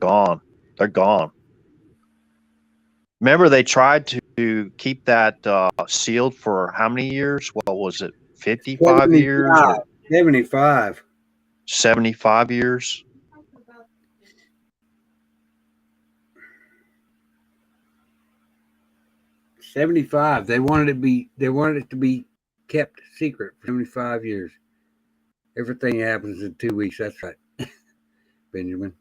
They're gone. Remember, they tried to keep that sealed for how many years? What was it, 55 years or 75. 75 years? They wanted it to be kept secret for 75 years. Everything happens in 2 weeks. That's right, Benjamin.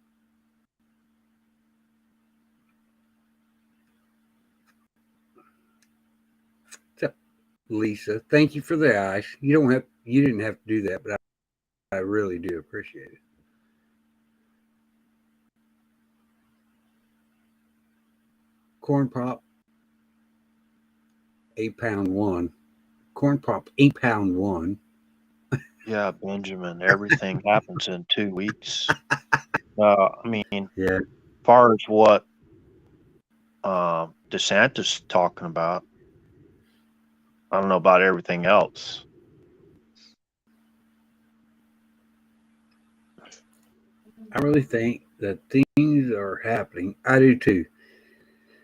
So, Lisa, thank you for the ice. You didn't have to do that, but I really do appreciate it. Corn pop, £8 1. Corn pop, £8 1. Yeah, Benjamin. Everything happens in 2 weeks. I mean, Yeah. as far as what DeSantis talking about, I don't know about everything else. I really think that things are happening. I do too.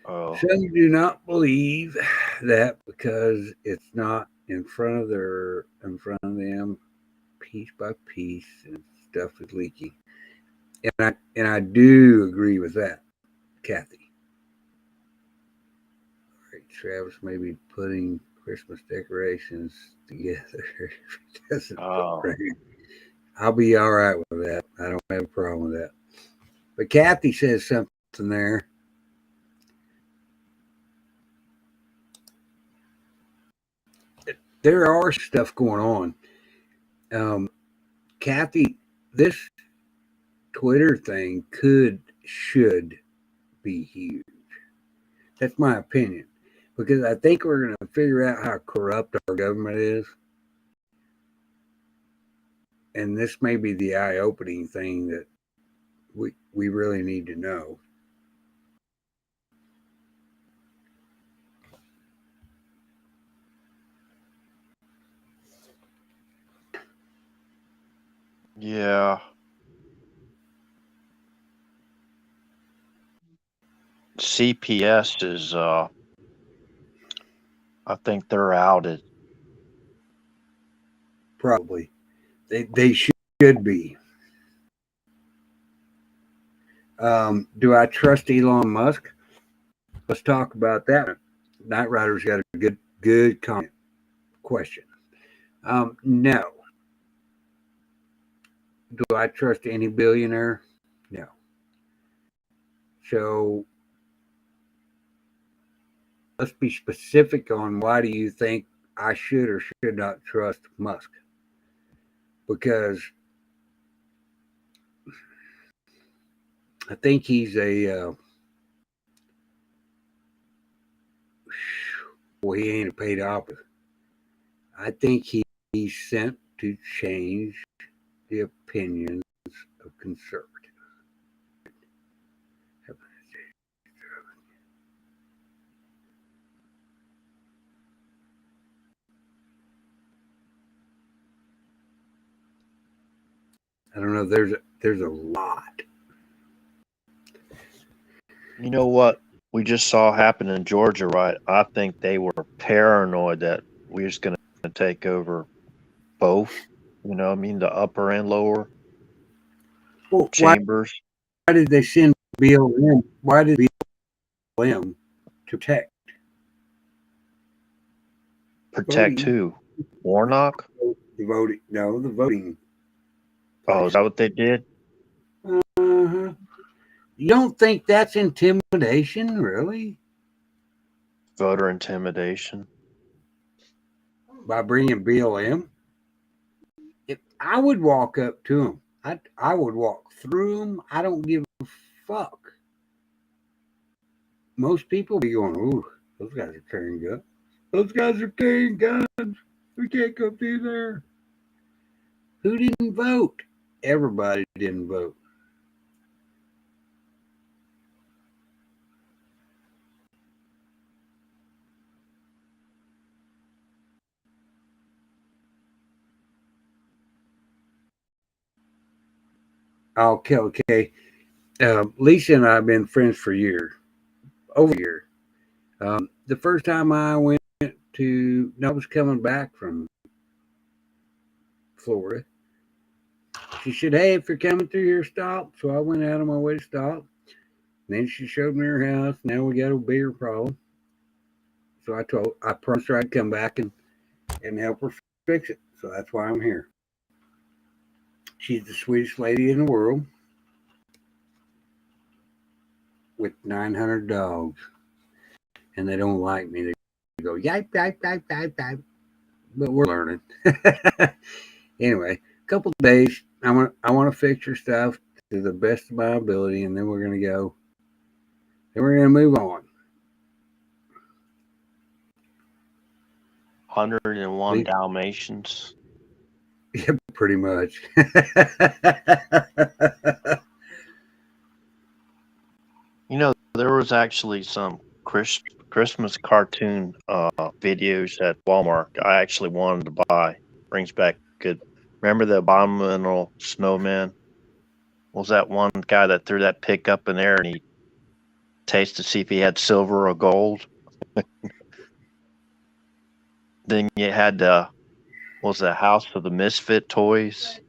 Oh. Some do not believe that because it's not in front of them, piece by piece, and stuff is leaking. And I do agree with that, Kathy. All right, Travis may be putting Christmas decorations together. I'll be all right with that. I don't have a problem with that. But Kathy says something there. There are stuff going on. Kathy, this Twitter thing should be huge. That's my opinion. Because I think we're going to figure out how corrupt our government is. And this may be the eye-opening thing that we really need to know. Yeah. CPS is I think they're outed. Probably. They should be. Do I trust Elon Musk? Let's talk about that. Night Rider's got a good question. No. Do I trust any billionaire? No. So let's be specific on why do you think I should or should not trust Musk? Because I think he's he ain't a paid operative. I think he's sent to change the opinions of conservatives. I don't know. There's a lot. You know what we just saw happen in Georgia, right? I think they were paranoid that we're just going to take over both. You know what I mean? The upper and lower chambers. Why did they send BLM? Why did BLM to protect who? Warnock? The voting. No, the voting. Oh, is that what they did? Uh-huh. You don't think that's intimidation, really? Voter intimidation. By bringing BLM? If I would walk up to them, I would walk through them. I don't give a fuck. Most people be going, ooh, those guys are carrying guns. Those guys are carrying guns. We can't go through there. Who didn't vote? Everybody didn't vote. Okay, okay. Lisa and I have been friends for years, over a year. The first time I went to, I was coming back from Florida. She said, hey, if you're coming through here, stop. So I went out of my way to stop. Then she showed me her house. Now we got a bigger problem. So I promised her I'd come back and help her fix it. So that's why I'm here. She's the sweetest lady in the world with 900 dogs. And they don't like me. They go, yipe, yipe, yipe, yipe, yipe. But we're learning. Anyway, a couple of days, I want to fix your stuff to the best of my ability, and then we're going to go. Then we're going to move on. 101 Dalmatians. Yeah, pretty much. You know, there was actually some Christmas cartoon videos at Walmart I actually wanted to buy. Brings back good. Remember the Abominable Snowman? Was that one guy that threw that pickup in there and he tasted to see if he had silver or gold? Then you had the House of the Misfit Toys?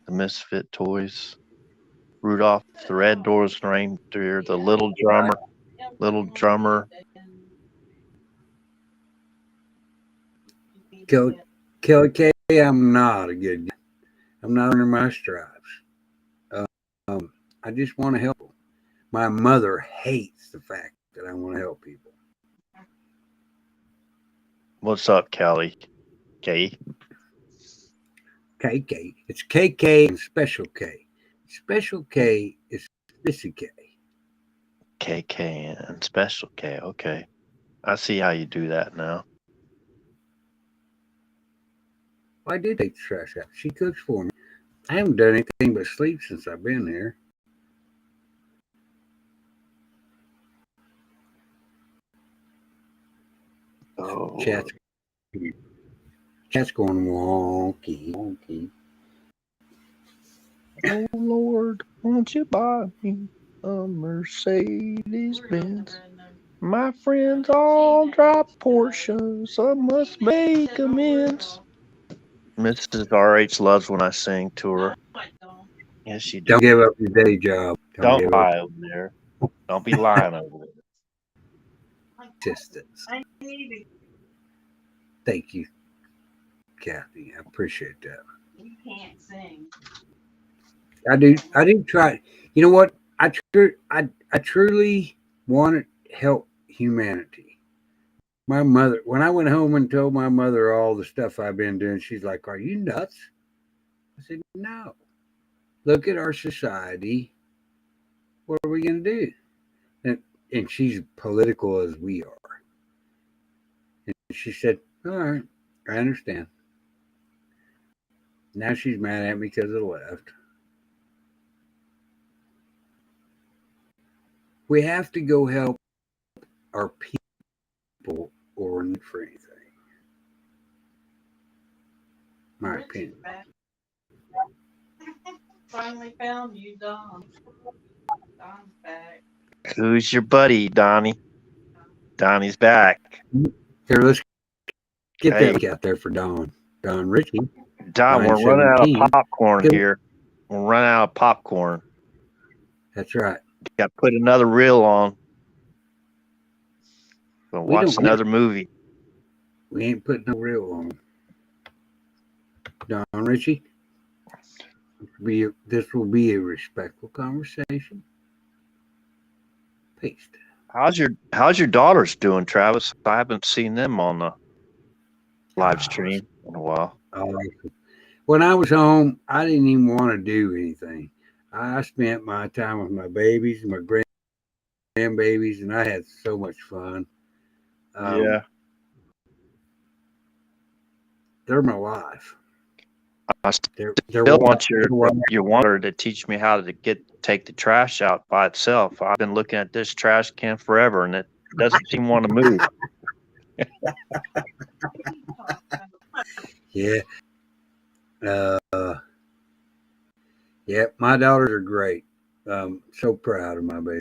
The Misfit Toys. Rudolph the Red-Nosed Reindeer, the Little Drummer. Kelly K, I'm not a good guy. I'm not under my stripes. I just want to help them. My mother hates the fact that I want to help people. What's up, Kelly? K? KK. It's KK and Special K. Special K is Missy K. KK and Special K. Okay. I see how you do that now. Well, I did take the trash out. She cooks for me. I haven't done anything but sleep since I've been here. Oh, Chat's going wonky. oh Lord, won't you buy me a Mercedes Benz? My friends all drop portions, I must make amends. Mrs. RH loves when I sing to her. Yes, she does. Don't give up your day job. Don't lie over there. Don't be lying over there. Distance. Thank you, Kathy. I appreciate that. You can't sing. I do try. You know what? I truly want to help humanity. My mother, when I went home and told my mother all the stuff I've been doing, she's like, "Are you nuts?" I said, "No. Look at our society. What are we going to do?" And she's political as we are. And she said, "All right, I understand." Now she's mad at me because of the left. We have to go help our people or need for anything. My opinion. Finally found you, Don. Don's back. Who's your buddy, Donnie? Donnie's back. Here, let's get that out there for Don. Don Ritchie. Don, we're running out of popcorn here. We're running out of popcorn. That's right. Got to put another reel on. We'll watch another movie. We ain't putting no reel on. Don Ritchie. This will be a respectful conversation. Paste. How's your daughters doing, Travis? I haven't seen them on the live stream in a while. When I was home, I didn't even want to do anything. I spent my time with my babies, my grandbabies, and I had so much fun. Yeah. They're my life. I They're still want your water to teach me how to take the trash out by itself. I've been looking at this trash can forever, and it doesn't seem to want to move. Yeah. Yeah, my daughters are great. So proud of my baby.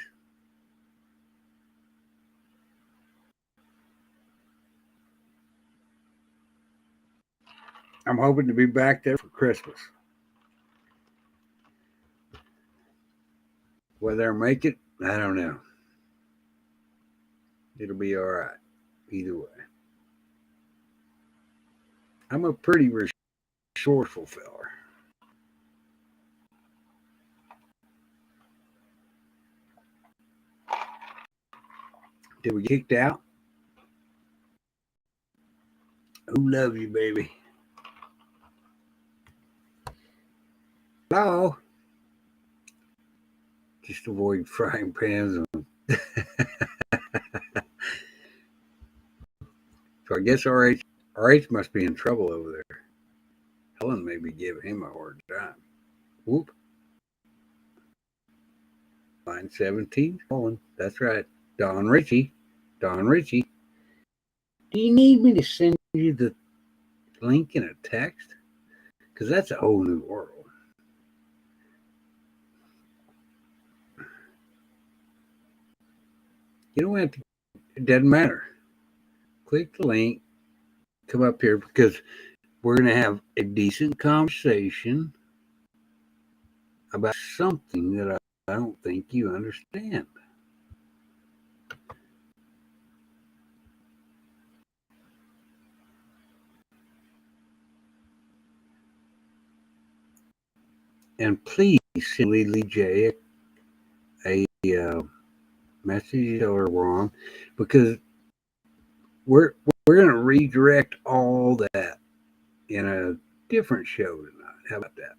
I'm hoping to be back there for Christmas. Whether I make it, I don't know. It'll be all right either way. I'm a pretty resourceful feller. Did we get kicked out? Who loves you, baby? Hello? Just avoid frying pans. So I guess RH must be in trouble over there. Helen may be giving him a hard time. Whoop. Line 17, Helen. That's right. Don Ritchie. Do you need me to send you the link in a text? Because that's a whole new world. You don't have to, it doesn't matter. Click the link, come up here, because we're going to have a decent conversation about something that I don't think you understand. And please send Lily J a message or wrong, because we're going to redirect all that in a different show tonight. How about that?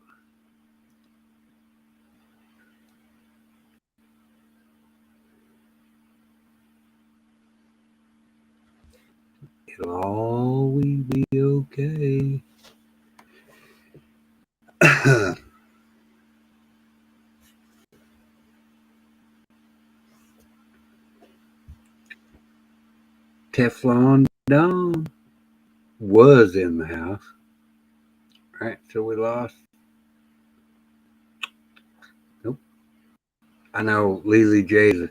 It'll always be okay. Teflon Don was in the house. All right, so we lost. Nope. I know Lily J's.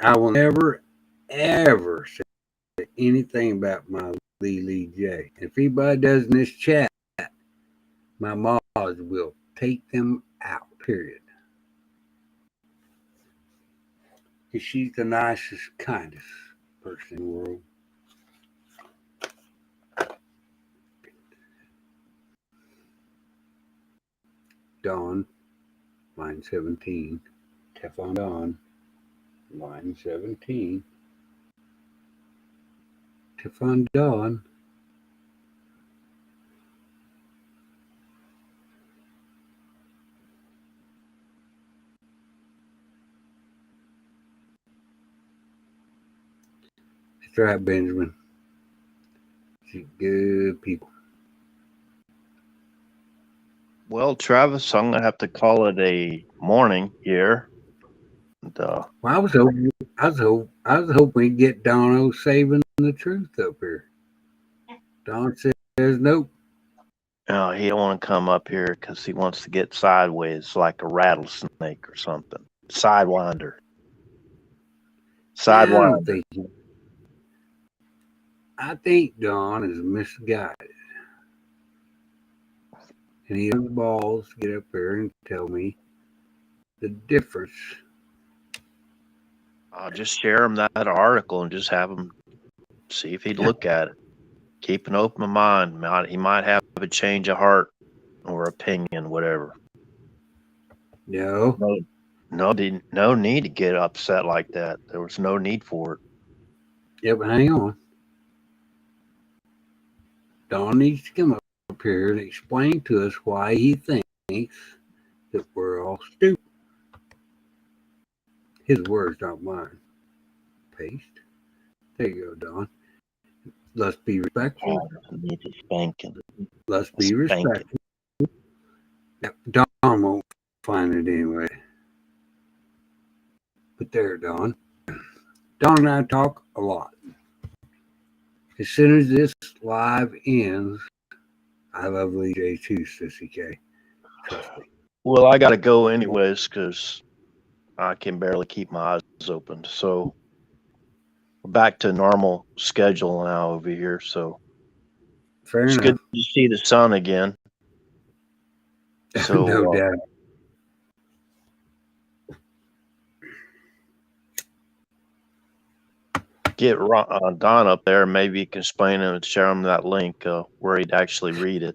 I will never, ever say anything about my Lily J. If anybody does in this chat, my mods will take them out, period. Because she's the nicest, kindest person in the world. Dawn, line 17. Teflon Dawn, line 17. Teflon Dawn. That's right, Benjamin. She's good people. Well, Travis, I'm gonna have to call it a morning here. And, well, I was hoping we'd get Dono saving the truth up here. Don says nope. No, he don't want to come up here because he wants to get sideways like a rattlesnake or something. Sidewinder. I think Don is misguided. And he has the balls to get up there and tell me the difference. I'll just share him that article and just have him see if he'd look at it. Keep an open mind. He might have a change of heart or opinion, whatever. No. No need to get upset like that. There was no need for it. Yeah, but hang on. Don needs to come up here and explain to us why he thinks that we're all stupid. His words, not mine. Paste. There you go, Don. Let's be respectful. I need to spank him. Let's be Spank it. respectful. Yep, Don won't find it anyway. But there, Don. Don and I talk a lot. As soon as this live ends, I love Lee J too, Sissy K. Trust me. Well, I got to go anyways because I can barely keep my eyes open. So we're back to normal schedule now over here. So Fair it's enough. good to see the sun again. So No doubt. get Don up there. Maybe you can explain him and share him that link where he'd actually read it.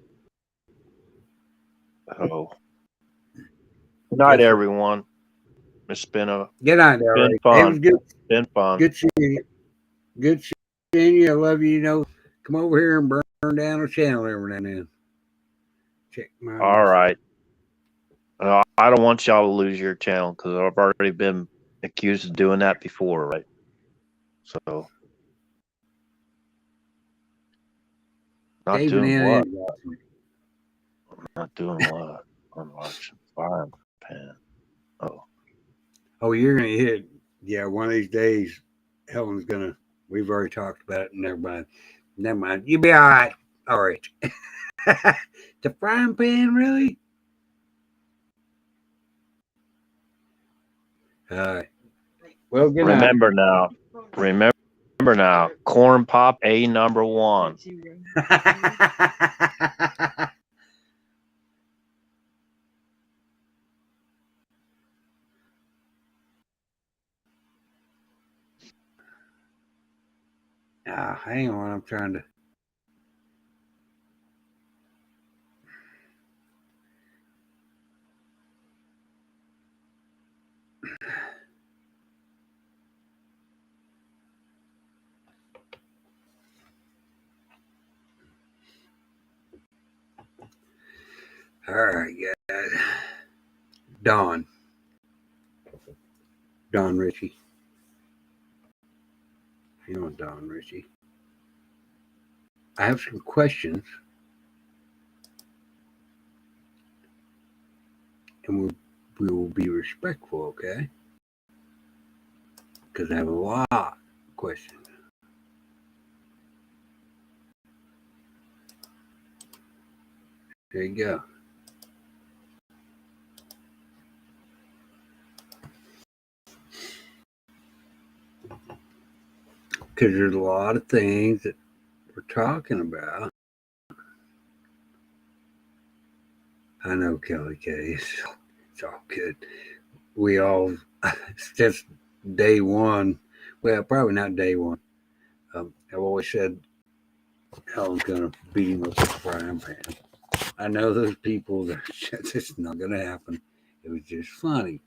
Oh, good night, Yes, sir. everyone. It's been Good night, Larry. fun. It was good. Been fun. Good seeing you. Good seeing you. I love you. You know, come over here and burn down a channel every now and then. Check my. All right. I don't want y'all to lose your channel because I've already been accused of doing that before, right? So, not David doing Ann what? is- Not doing what? I'm watching Fire Pan. Oh, you're gonna hit. Yeah, one of these days, Helen's gonna. We've already talked about it. Never mind. Never mind. You'll be all right. All right. The frying pan, really? All right. Well, good night. Remember now, Corn Pop A number 1. Hang on. I'm trying to. All right, guys. Don Ritchie. Hang on, Don Ritchie. I have some questions, and we will be respectful, okay? Because I have a lot of questions. There you go. Because there's a lot of things that we're talking about. I know, Kelly K. It's all good. We all, it's just day one. Well, probably not day one. I've always said Helen's going to beat him up with a frying pan. I know those people that it's not going to happen. It was just funny.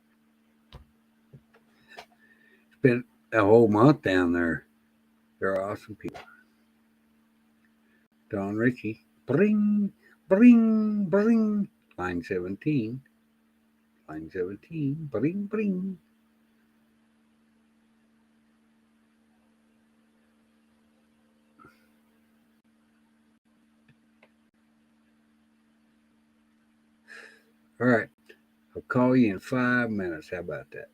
Spent a whole month down there. They're awesome people. Don Ritchie. Bring, bring, bring. Line 17. Line 17. Bring, bring. All right. I'll call you in 5 minutes. How about that?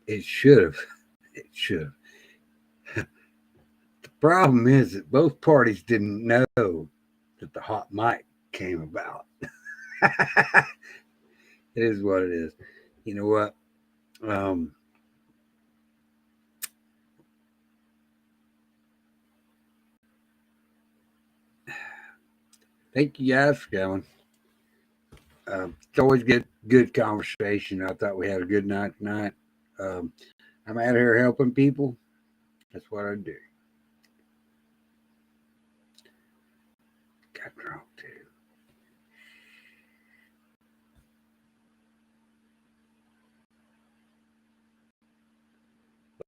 It should have. It should have. The problem is that both parties didn't know that the hot mic came about. It is what it is. You know what? Thank you guys for coming. It's always good good conversation. I thought we had a good night tonight. I'm out here helping people. That's what I do. Got drunk too.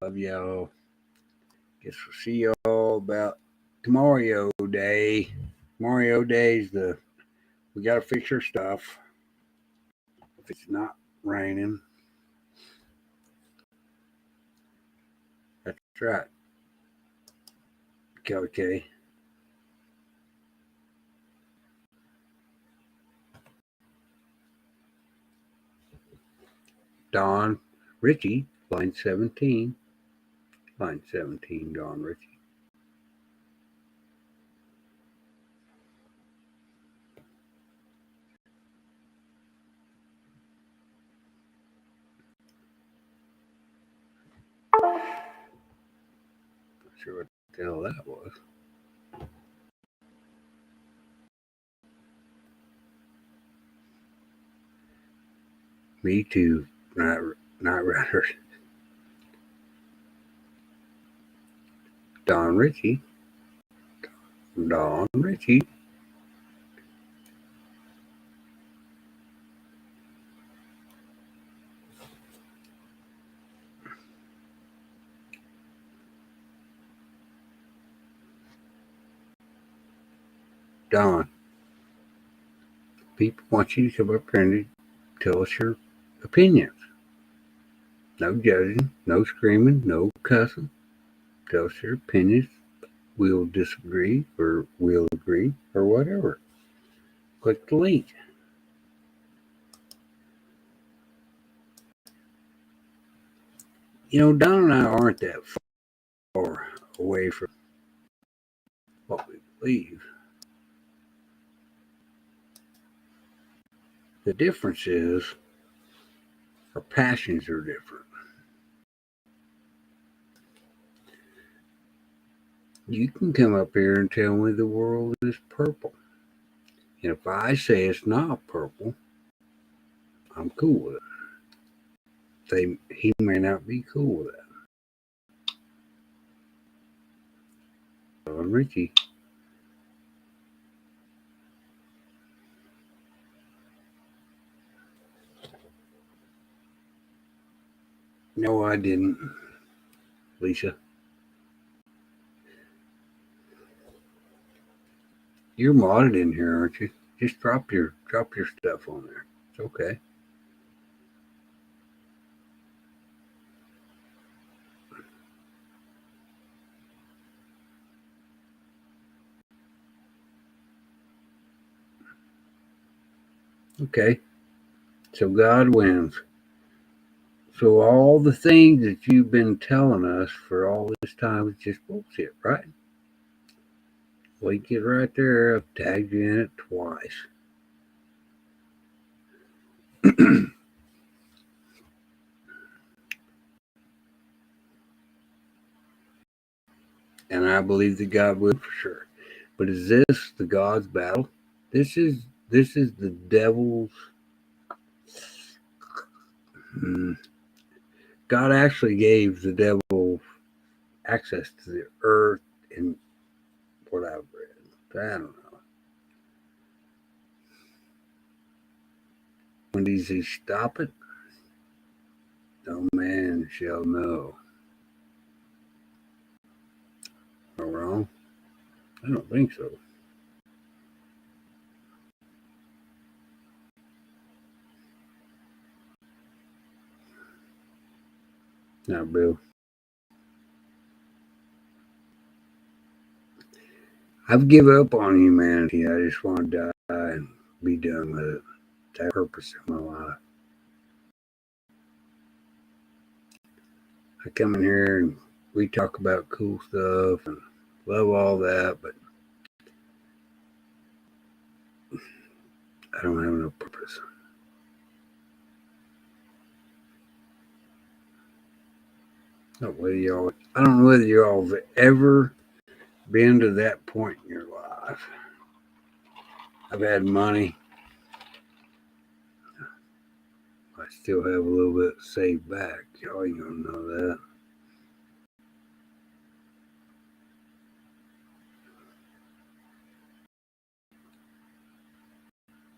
Love y'all. Guess we'll see y'all about Mario Day. Mario Day's we gotta fix our stuff. If it's not raining. That's right. Okay. Don Richie, line 17. Line 17, Don Richie. Not sure what the hell that was. Me too, Night Riders. Don Richie. Don Richie. Don. People want you to come up here and tell us your opinions. No judging, no screaming, no cussing. Tell us your opinions. We'll disagree or we'll agree or whatever. Click the link. You know, Don and I aren't that far away from what we believe. The difference is our passions are different. You can come up here and tell me the world is purple. And if I say it's not purple, I'm cool with it. He may not be cool with that. I'm Richie. No, I didn't, Lisa. You're modded in here, aren't you? Just drop your stuff on there. It's okay. Okay. So God wins. So all the things that you've been telling us for all this time is just bullshit, right? Link it right there. I've tagged you in it twice. And I believe that God would for sure. But is this the God's battle? This is the devil's. God actually gave the devil access to the earth and what I've read. I don't know. When does he stop it? No man shall know. Am I wrong? I don't think so. Now, Bill. I've given up on humanity. I just want to die and be done with it. That's the purpose of my life. I come in here and we talk about cool stuff and love all that, but I don't have no purpose. I don't know whether y'all have ever been to that point in your life. I've had money. still have a little bit saved back. Y'all ain't gonna know that.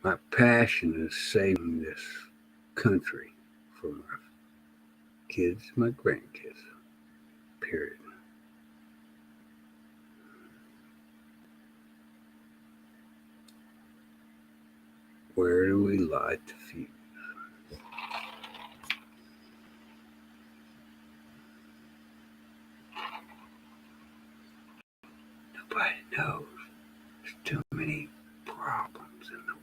My passion is saving this country for my kids, my grandkids. Period. Where do we light the fuse? Nobody knows. There's too many problems in the